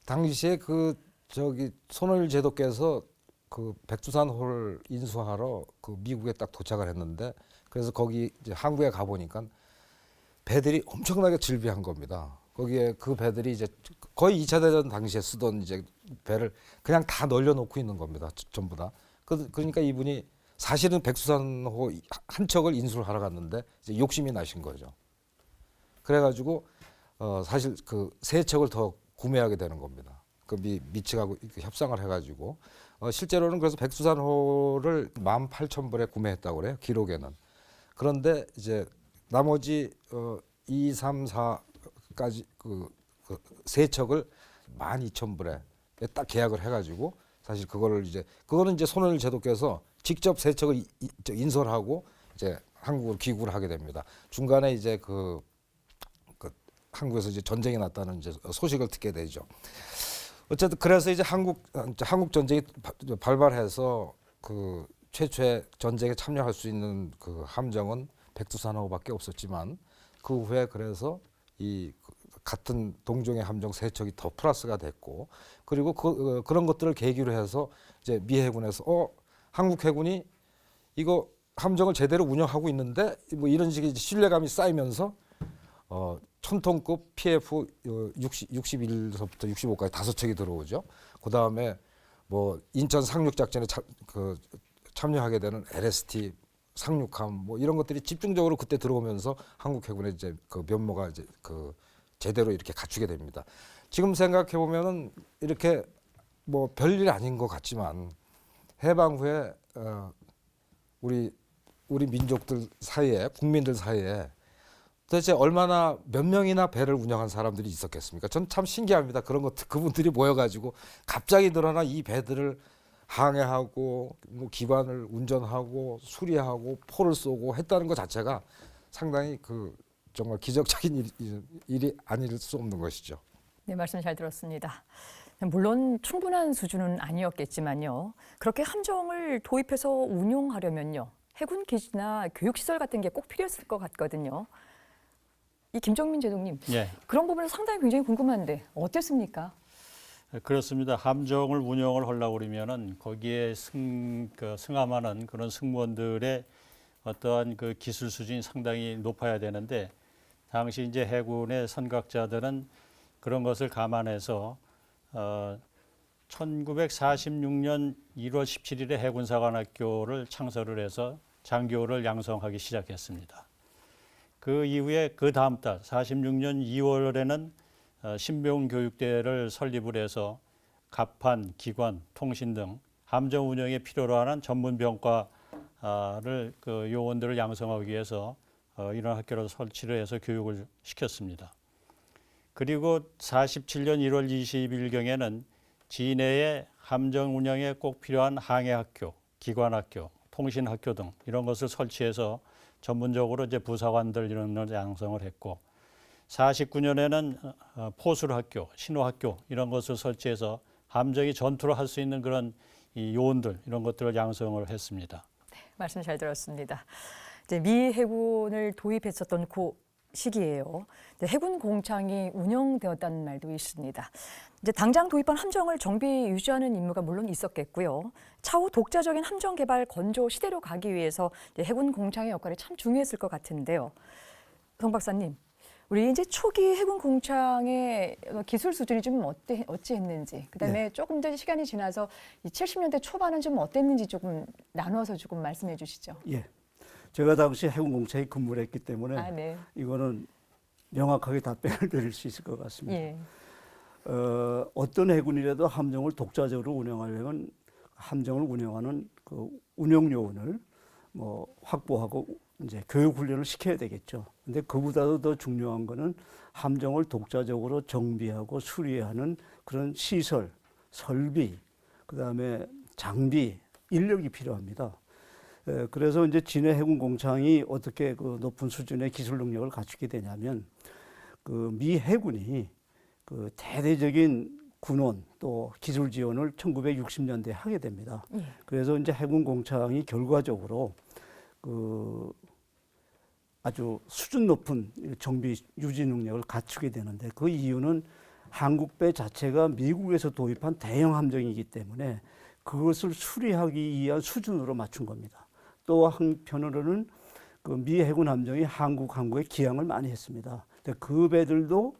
S4: 당시에 손원일 제독께서 백두산호를 인수하러 미국에 딱 도착을 했는데, 그래서 거기 이제 항구에 가 보니까 배들이 엄청나게 질비한 겁니다. 거기에 그 배들이 이제 거의 2차 대전 당시에 쓰던 이제 배를 그냥 다 널려놓고 있는 겁니다. 전부 다. 그러니까 이분이 사실은 백두산호 한 척을 인수를 하러 갔는데 이제 욕심이 나신 거죠. 그래가지고 사실 세 척을 더 구매하게 되는 겁니다. 미 측하고 협상을 해가지고 실제로는 그래서 백두산호를 18,000불에 구매했다고 그래요, 기록에는. 그런데 이제 나머지 2, 3, 4까지 세 척을 12,000불에 딱 계약을 해가지고, 사실 그거는 이제 손원일 제독께서 직접 세 척을 인솔하고 이제 한국으로 귀국을 하게 됩니다. 중간에 이제 한국에서 이제 전쟁이 났다는 이제 소식을 듣게 되죠. 어쨌든 그래서 이제 한국 전쟁이 발발해서 최초의 전쟁에 참여할 수 있는 함정은 백두산호밖에 없었지만, 그 후에 그래서 이 같은 동종의 함정 세 척이 더 플러스가 됐고, 그리고 그런 것들을 계기로 해서 이제 미 해군에서 한국 해군이 이거 함정을 제대로 운영하고 있는데 뭐 이런 식의 신뢰감이 쌓이면서 1000톤급 PF 61서부터 65까지 5척이 들어오죠. 그 다음에 뭐 인천 상륙 작전에 참여하게 되는 LST 상륙함 뭐 이런 것들이 집중적으로 그때 들어오면서 한국 해군의 이제 면모가 이제 제대로 이렇게 갖추게 됩니다. 지금 생각해 보면은 이렇게 뭐 별일 아닌 것 같지만, 해방 후에 우리 민족들 사이에, 국민들 사이에 도대체 얼마나 몇 명이나 배를 운영한 사람들이 있었겠습니까? 전 참 신기합니다. 그런 것들, 그분들이 모여가지고 갑자기 늘어나 이 배들을 항해하고 뭐 기관을 운전하고 수리하고 포를 쏘고 했다는 것 자체가 상당히 정말 기적적인 일이 아닐 수 없는 것이죠.
S1: 네, 말씀 잘 들었습니다. 물론 충분한 수준은 아니었겠지만요. 그렇게 함정을 도입해서 운용하려면요, 해군 기지나 교육시설 같은 게 꼭 필요했을 것 같거든요. 이 김정민 제독님,
S3: 예.
S1: 그런 부분은 상당히 굉장히 궁금한데 어땠습니까?
S3: 그렇습니다. 함정을 운영을 하려고 그러면은 거기에 승함하는 그런 승무원들의 어떠한 기술 수준이 상당히 높아야 되는데, 당시 이제 해군의 선각자들은 그런 것을 감안해서 1946년 1월 17일에 해군사관학교를 창설을 해서 장교를 양성하기 시작했습니다. 그 이후에 그 다음 달 46년 2월에는 신병교육대를 설립을 해서 갑판, 기관, 통신 등 함정 운영에 필요로 하는 전문 병과를 요원들을 양성하기 위해서 이런 학교를 설치를 해서 교육을 시켰습니다. 그리고 47년 1월 20일경에는 진해의 함정 운영에 꼭 필요한 항해학교, 기관학교, 통신학교 등 이런 것을 설치해서 전문적으로 이제 부사관들 이런 걸 양성을 했고 49년에는 포술학교, 신호학교 이런 것을 설치해서 함정이 전투를 할 수 있는 그런 이 요원들 이런 것들을 양성을 했습니다.
S1: 말씀 잘 들었습니다. 이제 미 해군을 도입했었던 그 시기예요. 해군 공창이 운영되었다는 말도 있습니다. 이제 당장 도입한 함정을 정비 유지하는 임무가 물론 있었겠고요. 차후 독자적인 함정 개발 건조 시대로 가기 위해서 이제 해군 공창의 역할이 참 중요했을 것 같은데요. 송 박사님, 우리 이제 초기 해군 공창의 기술 수준이 좀 어찌했는지, 그다음에 조금 더 시간이 지나서 이 70년대 초반은 좀 어땠는지 조금 나눠서 조금 말씀해 주시죠.
S2: 예. 제가 당시 해군 공차에 근무를 했기 때문에
S1: 네.
S2: 이거는 명확하게 답변을 드릴 수 있을 것 같습니다.
S1: 예.
S2: 어떤 해군이라도 함정을 독자적으로 운영하려면 함정을 운영하는 그 운영 요원을 뭐 확보하고 이제 교육 훈련을 시켜야 되겠죠. 근데 그보다도 더 중요한 거는 함정을 독자적으로 정비하고 수리하는 그런 시설, 설비, 그다음에 장비, 인력이 필요합니다. 그래서 이제 진해 해군 공창이 어떻게 그 높은 수준의 기술 능력을 갖추게 되냐면 그 미 해군이 그 대대적인 군원 또 기술 지원을 1960년대에 하게 됩니다. 그래서 이제 해군 공창이 결과적으로 그 아주 수준 높은 정비 유지 능력을 갖추게 되는데 그 이유는 한국배 자체가 미국에서 도입한 대형 함정이기 때문에 그것을 수리하기 위한 수준으로 맞춘 겁니다. 또 한편으로는 그 미 해군 함정이 한국 항구에 기항을 많이 했습니다. 근데 그 배들도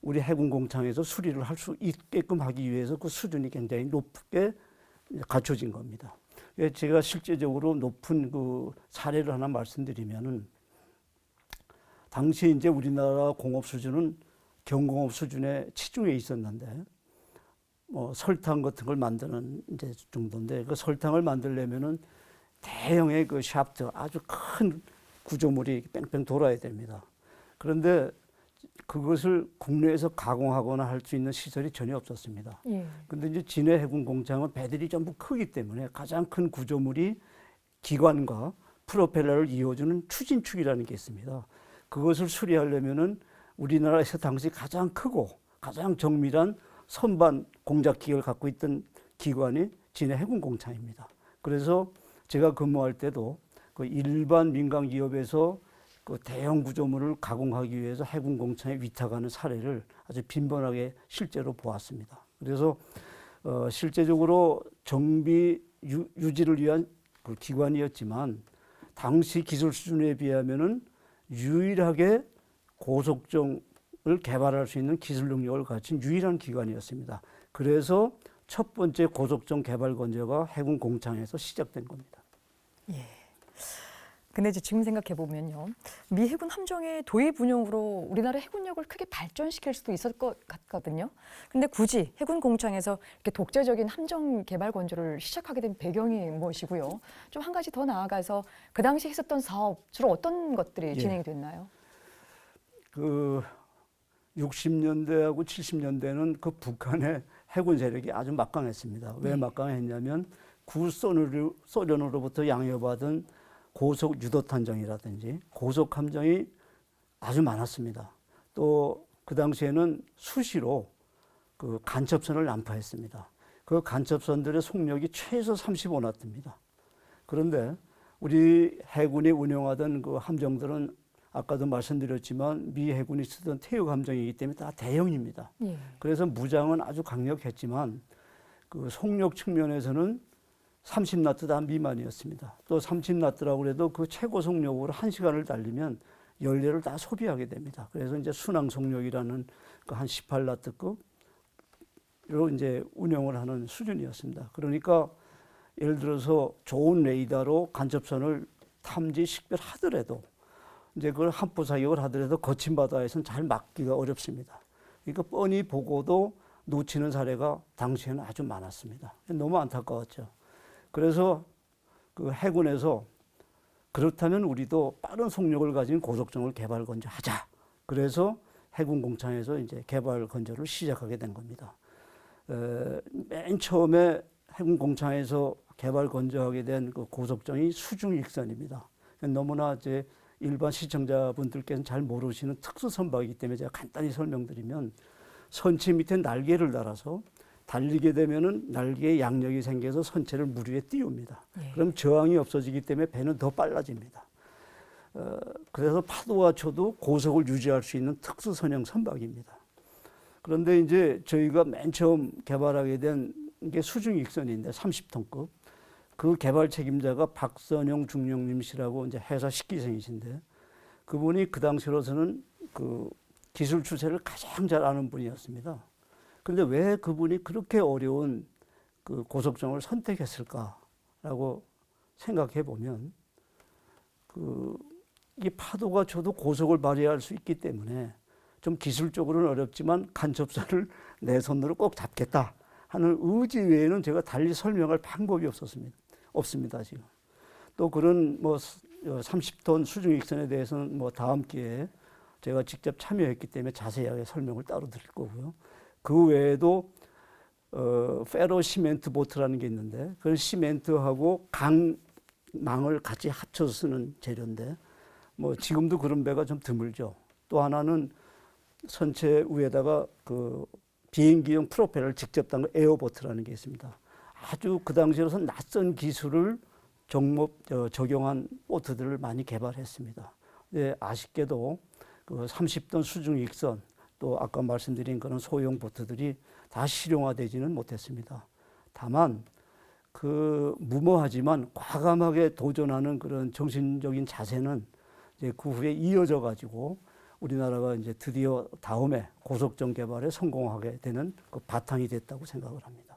S2: 우리 해군 공창에서 수리를 할 수 있게끔 하기 위해서 그 수준이 굉장히 높게 갖춰진 겁니다. 제가 실제적으로 높은 그 사례를 하나 말씀드리면은 당시 이제 우리나라 공업 수준은 경공업 수준에 치중해 있었는데 뭐 설탕 같은 걸 만드는 이제 정도인데 그 설탕을 만들려면은 대형의 그 샤프트 아주 큰 구조물이 뺑뺑 돌아야 됩니다. 그런데 그것을 국내에서 가공하거나 할 수 있는 시설이 전혀 없었습니다. 그런데 이제 진해 해군 공장은 배들이 전부 크기 때문에 가장 큰 구조물이 기관과 프로펠러를 이어주는 추진축이라는 게 있습니다. 그것을 수리하려면은 우리나라에서 당시 가장 크고 가장 정밀한 선반 공작 기계를 갖고 있던 기관이 진해 해군 공창입니다. 그래서 제가 근무할 때도 그 일반 민간 기업에서 그 대형 구조물을 가공하기 위해서 해군 공창에 위탁하는 사례를 아주 빈번하게 실제로 보았습니다. 그래서 실제적으로 정비 유지를 위한 그 기관이었지만 당시 기술 수준에 비하면은 유일하게 고속정을 개발할 수 있는 기술 능력을 갖춘 유일한 기관이었습니다. 그래서 첫 번째 고속정 개발 건조가 해군 공창에서 시작된 겁니다.
S1: 예. 근데 이제 지금 생각해 보면요, 미 해군 함정의 도입 운영으로 우리나라 해군력을 크게 발전시킬 수도 있을 것 같거든요. 근데 굳이 해군 공창에서 이렇게 독자적인 함정 개발 건조를 시작하게 된 배경이 무엇이고요? 좀 한 가지 더 나아가서 그 당시 했었던 사업 주로 어떤 것들이 진행이 됐나요?
S2: 그 60년대하고 70년대는 그 북한의 해군 세력이 아주 막강했습니다. 왜 막강했냐면 구소련으로부터 양여받은 고속 유도탄정이라든지 고속 함정이 아주 많았습니다. 또 그 당시에는 수시로 그 간첩선을 난파했습니다. 그 간첩선들의 속력이 최소 35나트입니다. 그런데 우리 해군이 운영하던 그 함정들은 아까도 말씀드렸지만 미 해군이 쓰던 태역 함정이기 때문에 다 대형입니다. 그래서 무장은 아주 강력했지만 그 속력 측면에서는 30나트 다 미만이었습니다. 또 30나트라고 해도 그 최고 속력으로 1시간을 달리면 연료를 다 소비하게 됩니다. 그래서 이제 순항 속력이라는 그 한 18나트급으로 이제 운영을 하는 수준이었습니다. 그러니까 예를 들어서 좋은 레이더로 간첩선을 탐지 식별하더라도 이제 그걸 함포 사격을 하더라도 거친 바다에서는 잘 막기가 어렵습니다. 그러니까 뻔히 보고도 놓치는 사례가 당시에는 아주 많았습니다. 너무 안타까웠죠. 그래서 그 해군에서 그렇다면 우리도 빠른 속력을 가진 고속정을 개발 건조하자. 그래서 해군공창에서 이제 개발 건조를 시작하게 된 겁니다. 맨 처음에 해군공창에서 개발 건조하게 된 그 고속정이 수중익선입니다. 너무나 이제 일반 시청자분들께서는 잘 모르시는 특수 선박이기 때문에 제가 간단히 설명드리면 선체 밑에 날개를 달아서 달리게 되면은 날개에 양력이 생겨서 선체를 물 위에 띄웁니다.
S1: 예.
S2: 그럼 저항이 없어지기 때문에 배는 더 빨라집니다. 그래서 파도가 쳐도 고속을 유지할 수 있는 특수 선형 선박입니다. 그런데 이제 저희가 맨 처음 개발하게 된 게 수중익선인데 30톤급. 그 개발 책임자가 박선영 중령님 씨라고 이제 회사 식기생이신데 그분이 그 당시로서는 그 기술 추세를 가장 잘 아는 분이었습니다. 그런데 왜 그분이 그렇게 어려운 그 고속정을 선택했을까라고 생각해 보면 이 파도가 쳐도 고속을 발휘할 수 있기 때문에 좀 기술적으로는 어렵지만 간첩선을 내 손으로 꼭 잡겠다 하는 의지 외에는 제가 달리 설명할 방법이 없습니다 지금. 또 그런 뭐 30톤 수중익선에 대해서는 뭐 다음 기회에 제가 직접 참여했기 때문에 자세하게 설명을 따로 드릴 거고요. 그 외에도 페로 시멘트 보트라는 게 있는데 그건 시멘트하고 강망을 같이 합쳐서 쓰는 재료인데 뭐 지금도 그런 배가 좀 드물죠. 또 하나는 선체 위에다가 그 비행기용 프로펠러를 직접 단 에어보트라는 게 있습니다. 아주 그 당시로서 낯선 기술을 적용한 보트들을 많이 개발했습니다. 네, 아쉽게도 그 30톤 수중 익선 또 아까 말씀드린 그런 소형 보트들이 다 실용화되지는 못했습니다. 다만 그 무모하지만 과감하게 도전하는 그런 정신적인 자세는 이제 그 후에 이어져 가지고 우리나라가 이제 드디어 다음에 고속정 개발에 성공하게 되는 그 바탕이 됐다고 생각을 합니다.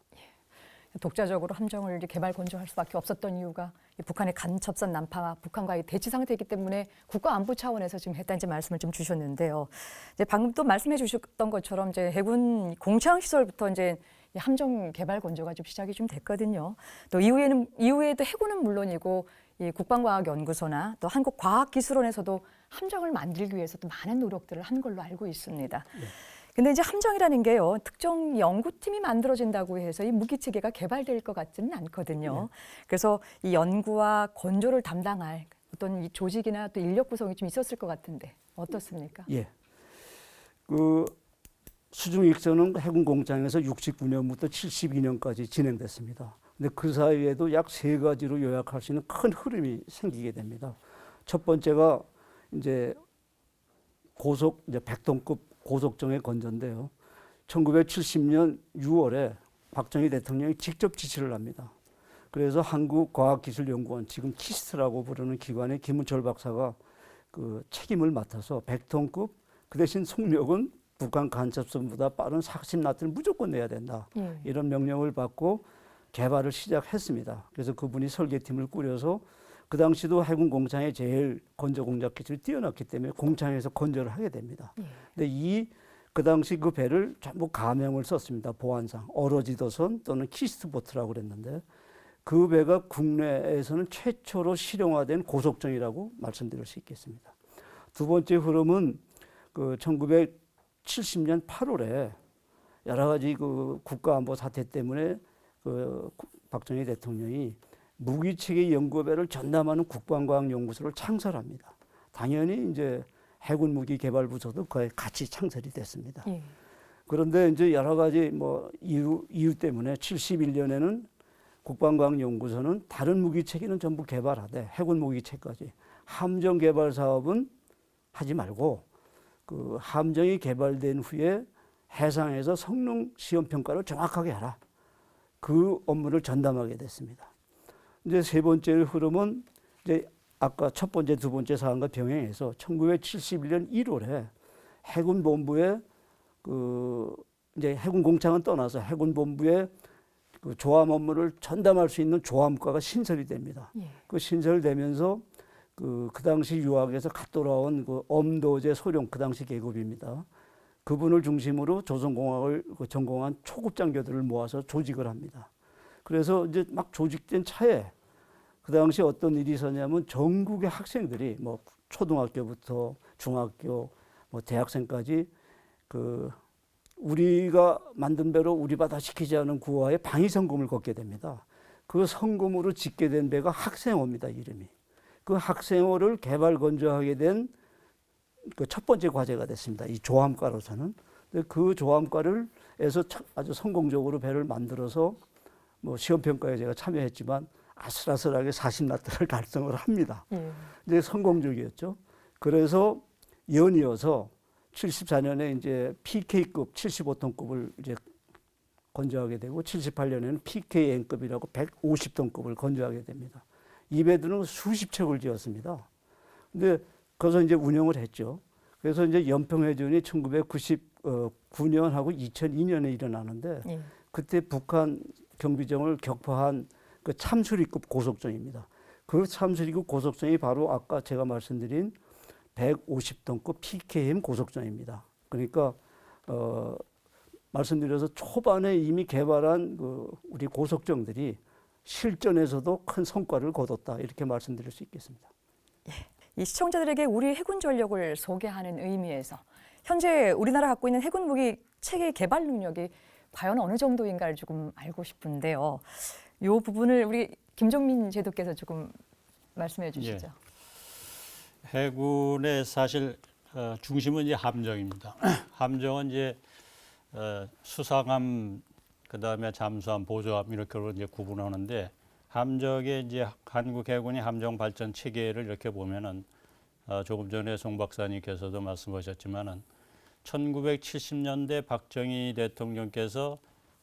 S1: 독자적으로 함정을 이제 개발 건조할 수밖에 없었던 이유가 이 북한의 간첩선 난파가 북한과의 대치 상태이기 때문에 국가 안보 차원에서 지금 했다는 말씀을 좀 주셨는데요. 이제 방금 또 말씀해 주셨던 것처럼 이제 해군 공창 시설부터 이제 이 함정 개발 건조가 좀 시작이 좀 됐거든요. 또 이후에도 해군은 물론이고 이 국방과학연구소나 또 한국과학기술원에서도 함정을 만들기 위해서 또 많은 노력들을 한 걸로 알고 있습니다. 근데 이제 함정이라는 게요, 특정 연구팀이 만들어진다고 해서 이 무기 체계가 개발될 것 같지는 않거든요. 그래서 이 연구와 건조를 담당할 어떤 이 조직이나 또 인력 구성이 좀 있었을 것 같은데 어떻습니까?
S2: 예. 그 수중익선은 해군공장에서 69년부터 72년까지 진행됐습니다. 근데 그 사이에도 약 3가지로 요약할 수 있는 큰 흐름이 생기게 됩니다. 첫 번째가 이제 이제 100톤급 고속정의 건조인데요. 1970년 6월에 박정희 대통령이 직접 지시를 합니다. 그래서 한국과학기술연구원, 지금 키스트라고 부르는 기관의 김은철 박사가 그 책임을 맡아서 100톤급 그 대신 속력은 북한 간첩선보다 빠른 40나트를 무조건 내야 된다. 이런 명령을 받고 개발을 시작했습니다. 그래서 그분이 설계팀을 꾸려서 그 당시도 해군 공장에 제일 건조 공작 기술이 뛰어났기 때문에 공장에서 건조를 하게 됩니다. 근데 그 당시 그 배를 전부 가명을 썼습니다. 보안상 어러지도선 또는 키스트보트라고 그랬는데 그 배가 국내에서는 최초로 실용화된 고속정이라고 말씀드릴 수 있겠습니다. 두 번째 흐름은 그 1970년 8월에 여러 가지 그 국가안보 사태 때문에 그 박정희 대통령이 무기체계 연구배를 전담하는 국방과학연구소를 창설합니다. 당연히 이제 해군 무기 개발 부서도 거의 같이 창설이 됐습니다. 그런데 이제 여러 가지 뭐 이유 때문에 71년에는 국방과학연구소는 다른 무기체계는 전부 개발하되 해군 무기체까지 함정 개발 사업은 하지 말고 그 함정이 개발된 후에 해상에서 성능 시험 평가를 정확하게 하라. 그 업무를 전담하게 됐습니다. 이제 세 번째 흐름은 이제 아까 첫 번째, 두 번째 사안과 병행해서 1971년 1월에 해군본부에 그 이제 해군공창은 떠나서 해군본부에 그 조함 업무를 전담할 수 있는 조함과가 신설이 됩니다. 그 신설되면서 그 당시 유학에서 갓 돌아온 그 엄도재 소령 그 당시 계급입니다. 그분을 중심으로 조선공학을 전공한 초급 장교들을 모아서 조직을 합니다. 그래서 이제 막 조직된 차에 그 당시 어떤 일이 있었냐면 전국의 학생들이 뭐 초등학교부터 중학교, 뭐 대학생까지 그 우리가 만든 배로 우리 바다 시키지 않은 구호하에 방위성금을 걷게 됩니다. 그 성금으로 짓게 된 배가 학생호입니다, 이름이. 그 학생호를 개발 건조하게 된 그 첫 번째 과제가 됐습니다. 이 조함과로서는. 그 조함과를 해서 아주 성공적으로 배를 만들어서 뭐 시험평가에 제가 참여했지만 아슬아슬하게 40나트를 달성을 합니다. 이제 성공적이었죠. 그래서 연이어서 74년에 이제 PK급 75톤급을 이제 건조하게 되고 78년에는 PKN급이라고 150톤급을 건조하게 됩니다. 이 배들은 수십 척을 지었습니다. 근데 거기서 이제 운영을 했죠. 그래서 이제 연평해전이 1999년하고 2002년에 일어나는데 그때 북한 경비정을 격파한 그 참수리급 고속정입니다. 그 참수리급 고속정이 바로 아까 제가 말씀드린 150톤급 PKM 고속정입니다. 그러니까 말씀드려서 초반에 이미 개발한 그 우리 고속정들이 실전에서도 큰 성과를 거뒀다 이렇게 말씀드릴 수 있겠습니다.
S1: 이 시청자들에게 우리 해군 전력을 소개하는 의미에서 현재 우리나라 갖고 있는 해군 무기 체계 개발 능력이 과연 어느 정도인가를 조금 알고 싶은데요. 이 부분을 우리 김종민 제도께서 조금 말씀해 주시죠.
S3: 예. 해군의 사실 중심은 이제 함정입니다. 함정은 이제 수상함, 그다음에 잠수함, 보조함 이렇게로 이제 구분하는데 함정의 이제 한국 해군이 함정 발전 체계를 이렇게 보면은 조금 전에 송 박사님께서도 말씀하셨지만은 1970년대 박정희 대통령께서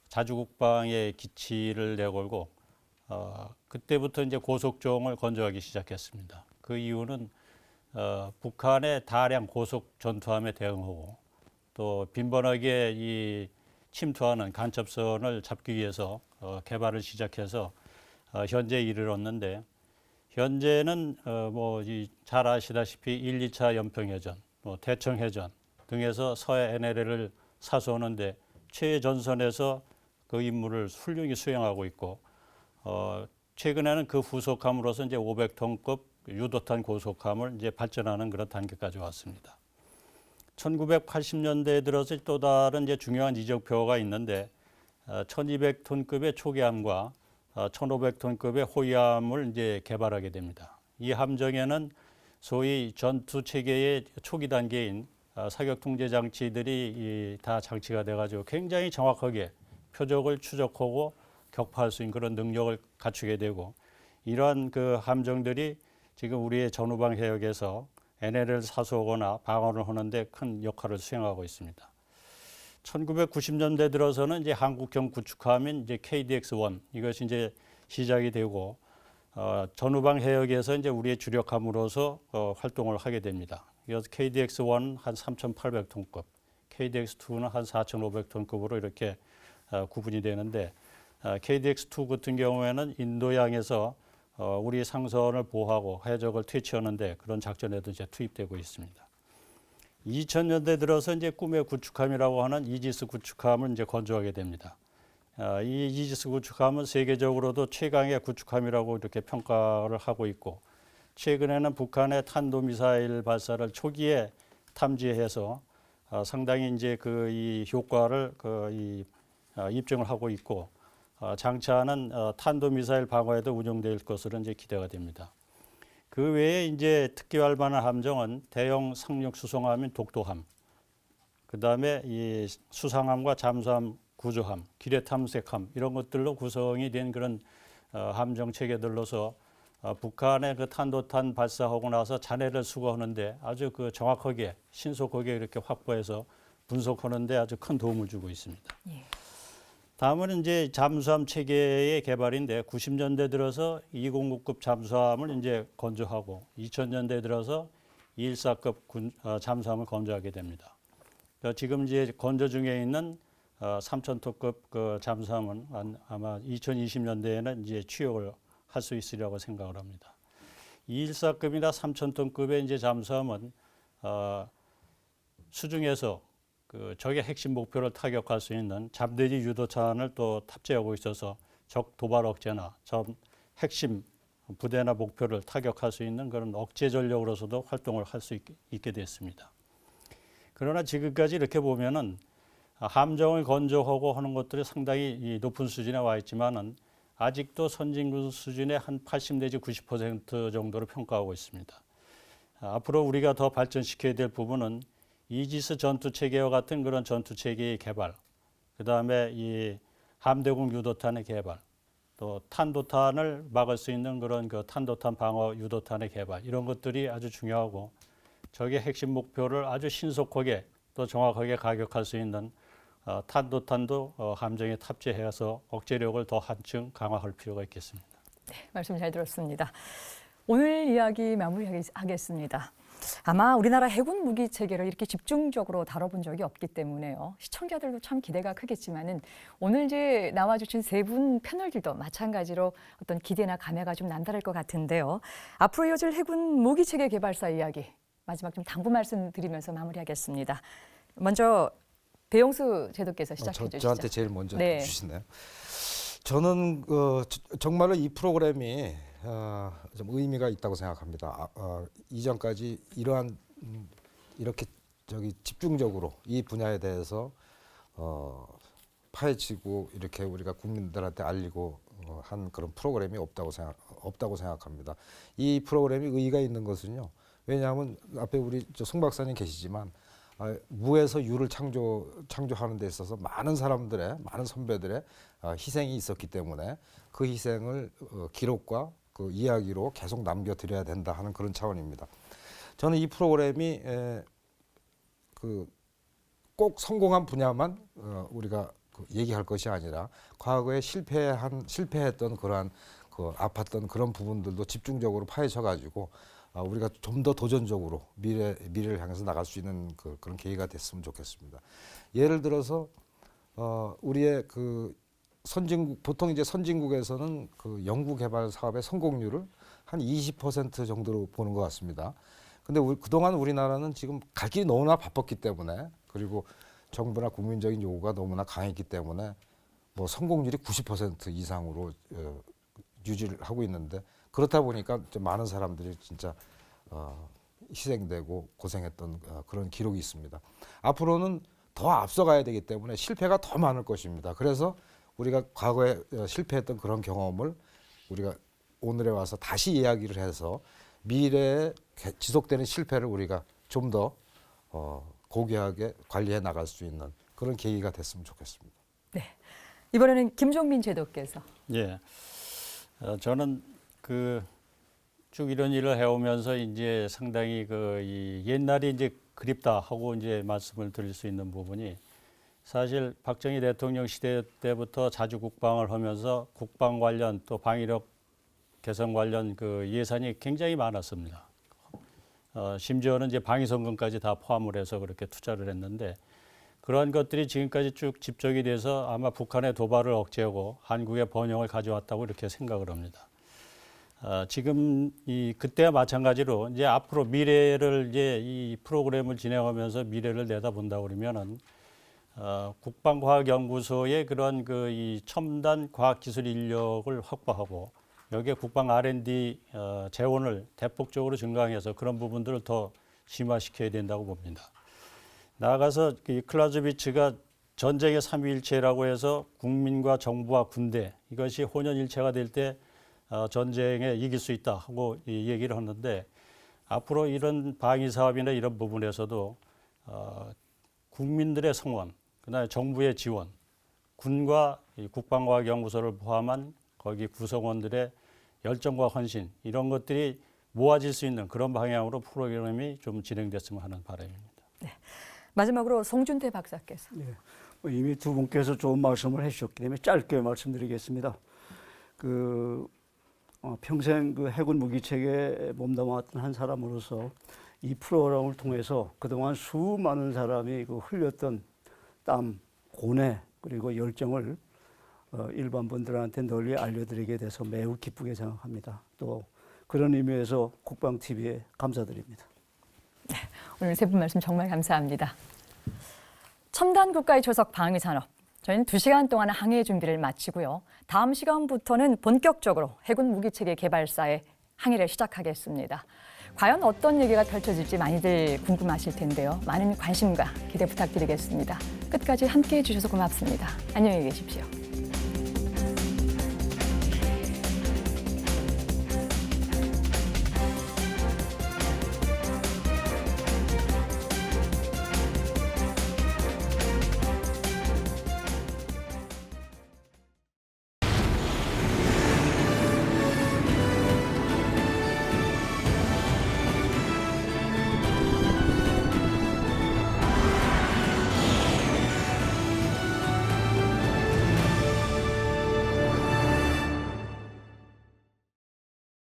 S3: 자주국방의 기치를 내걸고 그때부터 이제 고속종을 건조하기 시작했습니다. 그 이유는 북한의 다량 고속 전투함에 대응하고 또 빈번하게 이 침투하는 간첩선을 잡기 위해서 개발을 시작해서 현재 이르렀는데 현재는 뭐 잘 아시다시피 1, 2차 연평해전, 뭐 대청해전 등에서 서해 NLL을 사수하는데 최전선에서 그 임무를 훌륭히 수행하고 있고 최근에는 그 후속함으로서 이제 500톤급 유도탄 고속함을 이제 발전하는 그런 단계까지 왔습니다. 1980년대에 들어서 또 다른 이제 중요한 이적표가 있는데 1200톤급의 초기함과 1500톤급의 호위함을 이제 개발하게 됩니다. 이 함정에는 소위 전투 체계의 초기 단계인 사격 통제 장치들이 다 장치가 돼가지고 굉장히 정확하게 표적을 추적하고 격파할 수 있는 그런 능력을 갖추게 되고 이러한 그 함정들이 지금 우리의 전후방 해역에서 NLL을 사수하거나 방어를 하는데 큰 역할을 수행하고 있습니다. 1990년대 들어서는 이제 한국형 구축함인 이제 KDX-1 이것이 이제 시작이 되고 전후방 해역에서 이제 우리의 주력함으로서 활동을 하게 됩니다. 그래서 KDX-1 한 3,800톤급, KDX-2는 한 4,500톤급으로 이렇게 구분이 되는데 KDX-2 같은 경우에는 인도양에서 우리 상선을 보호하고 해적을 퇴치하는데 그런 작전에도 이제 투입되고 있습니다. 2000년대 들어서 이제 꿈의 구축함이라고 하는 이지스 구축함을 이제 건조하게 됩니다. 이 이지스 구축함은 세계적으로도 최강의 구축함이라고 이렇게 평가를 하고 있고 최근에는 북한의 탄도미사일 발사를 초기에 탐지해서 상당히 이제 그 이 효과를 입증을 하고 있고 장차는 탄도미사일 방어에도 운용될 것으로 이제 기대가 됩니다. 그 외에 이제 특기 활반한 함정은 대형 상륙 수송함인 독도함, 그 다음에 이 수상함과 잠수함, 구조함, 기뢰 탐색함 이런 것들로 구성이 된 그런 함정 체계들로서 북한의 그 탄도탄 발사하고 나서 잔해를 수거하는데 아주 그 정확하게 신속하게 이렇게 확보해서 분석하는데 아주 큰 도움을 주고 있습니다.
S1: 예. 다음은
S3: 이제 잠수함 체계의 개발인데 90년대 들어서 209급 잠수함을 이제 건조하고 2000년대 들어서 214급 잠수함을 건조하게 됩니다. 지금 이제 건조 중에 있는 3,000톤급 그 잠수함은 아마 2020년대에는 이제 취역을 할 수 있으리라고 생각을 합니다. 214급이나 3,000톤급의 이제 잠수함은 수중에서 그 적의 핵심 목표를 타격할 수 있는 잠대지 유도탄을 또 탑재하고 있어서 적 도발 억제나 적 핵심 부대나 목표를 타격할 수 있는 그런 억제 전력으로서도 활동을 할 수 있게 됐습니다. 그러나 지금까지 이렇게 보면은 함정을 건조하고 하는 것들이 상당히 높은 수준에 와 있지만은 아직도 선진국 수준의 한 80 내지 90% 정도로 평가하고 있습니다. 앞으로 우리가 더 발전시켜야 될 부분은 이지스 전투 체계와 같은 그런 전투 체계의 개발, 그 다음에 이 함대공 유도탄의 개발, 또 탄도탄을 막을 수 있는 그런 그 탄도탄 방어 유도탄의 개발, 이런 것들이 아주 중요하고 적의 핵심 목표를 아주 신속하게 또 정확하게 가격할 수 있는 탄도탄도 함정에 탑재해서 억제력을 더 한층 강화할 필요가 있겠습니다.
S1: 네, 말씀 잘 들었습니다. 오늘 이야기 마무리하겠습니다. 아마 우리나라 해군 무기 체계를 이렇게 집중적으로 다뤄본 적이 없기 때문에요. 시청자들도 참 기대가 크겠지만은 오늘 이제 나와주신 세 분 패널들도 마찬가지로 어떤 기대나 감회가 좀 남다를 것 같은데요. 앞으로 이어질 해군 무기 체계 개발사 이야기 마지막 좀 당부 말씀드리면서 마무리하겠습니다. 먼저 배용수 제도께서 시작해 주시죠.
S4: 저한테 제일 먼저
S1: 네.
S4: 주시네요. 저는 정말로 이 프로그램이 좀 의미가 있다고 생각합니다. 이전까지 이러한 이렇게 집중적으로 이 분야에 대해서 파헤치고 이렇게 우리가 국민들한테 알리고 한 그런 프로그램이 없다고 생각합니다. 이 프로그램이 의의가 있는 것은요. 왜냐하면 앞에 우리 송 박사님 계시지만 무에서 유를 창조하는 데 있어서 많은 선배들의 희생이 있었기 때문에 그 희생을 기록과 그 이야기로 계속 남겨드려야 된다 하는 그런 차원입니다. 저는 이 프로그램이 꼭 성공한 분야만 우리가 얘기할 것이 아니라 과거에 실패했던 그러한 아팠던 그런 부분들도 집중적으로 파헤쳐가지고 우리가 좀 더 도전적으로 미래를 향해서 나갈 수 있는 그런 계기가 됐으면 좋겠습니다. 예를 들어서 우리의 보통 이제 선진국에서는 연구 개발 사업의 성공률을 한 20% 정도로 보는 것 같습니다. 근데 그동안 우리나라는 지금 갈 길이 너무나 바빴기 때문에 그리고 정부나 국민적인 요구가 너무나 강했기 때문에 뭐 성공률이 90% 이상으로 유지를 하고 있는데 그렇다 보니까 많은 사람들이 진짜 희생되고 고생했던 그런 기록이 있습니다. 앞으로는 더 앞서가야 되기 때문에 실패가 더 많을 것입니다. 그래서 우리가 과거에 실패했던 그런 경험을 우리가 오늘에 와서 다시 이야기를 해서 미래에 지속되는 실패를 우리가 좀 더 고귀하게 관리해 나갈 수 있는 그런 계기가 됐으면 좋겠습니다.
S1: 네, 이번에는 김종민 제도께서.
S3: 예, 저는 쭉 이런 일을 해오면서 이제 상당히 이 옛날이 이제 그립다 하고 이제 말씀을 드릴 수 있는 부분이 사실 박정희 대통령 시대 때부터 자주 국방을 하면서 국방 관련 또 방위력 개선 관련 예산이 굉장히 많았습니다. 심지어는 이제 방위성금까지 다 포함을 해서 그렇게 투자를 했는데 그러한 것들이 지금까지 쭉 집적이 돼서 아마 북한의 도발을 억제하고 한국의 번영을 가져왔다고 이렇게 생각을 합니다. 지금 그때와 마찬가지로 이제 앞으로 미래를 이제 이 프로그램을 진행하면서 미래를 내다본다 그러면은 국방과학연구소의 그런 이 첨단 과학기술 인력을 확보하고 여기에 국방 R&D 재원을 대폭적으로 증강해서 그런 부분들을 더 심화시켜야 된다고 봅니다. 나아가서 이 클라우즈비츠가 전쟁의 삼위일체라고 해서 국민과 정부와 군대 이것이 혼연일체가 될 때 전쟁에 이길 수 있다 하고 얘기를 하는데 앞으로 이런 방위 사업이나 이런 부분에서도 국민들의 성원, 그다음에 정부의 지원, 군과 국방과학연구소를 포함한 거기 구성원들의 열정과 헌신 이런 것들이 모아질 수 있는 그런 방향으로 프로그램이 좀 진행됐으면 하는 바람입니다.
S1: 네, 마지막으로 송준태 박사께서.
S2: 네, 이미 두 분께서 좋은 말씀을 해주셨기 때문에 짧게 말씀드리겠습니다. 평생 해군 무기 체계에 몸담았던 한 사람으로서 이 프로그램을 통해서 그동안 수많은 사람이 흘렸던 땀, 고뇌 그리고 열정을 일반 분들한테 널리 알려드리게 돼서 매우 기쁘게 생각합니다. 또 그런 의미에서 국방TV에 감사드립니다.
S1: 오늘 세 분 말씀 정말 감사합니다. 첨단 국가의 조석 방위산업. 저희는 2시간 동안 항해 준비를 마치고요. 다음 시간부터는 본격적으로 해군 무기체계 개발사의 항해를 시작하겠습니다. 과연 어떤 얘기가 펼쳐질지 많이들 궁금하실 텐데요. 많은 관심과 기대 부탁드리겠습니다. 끝까지 함께해 주셔서 고맙습니다. 안녕히 계십시오.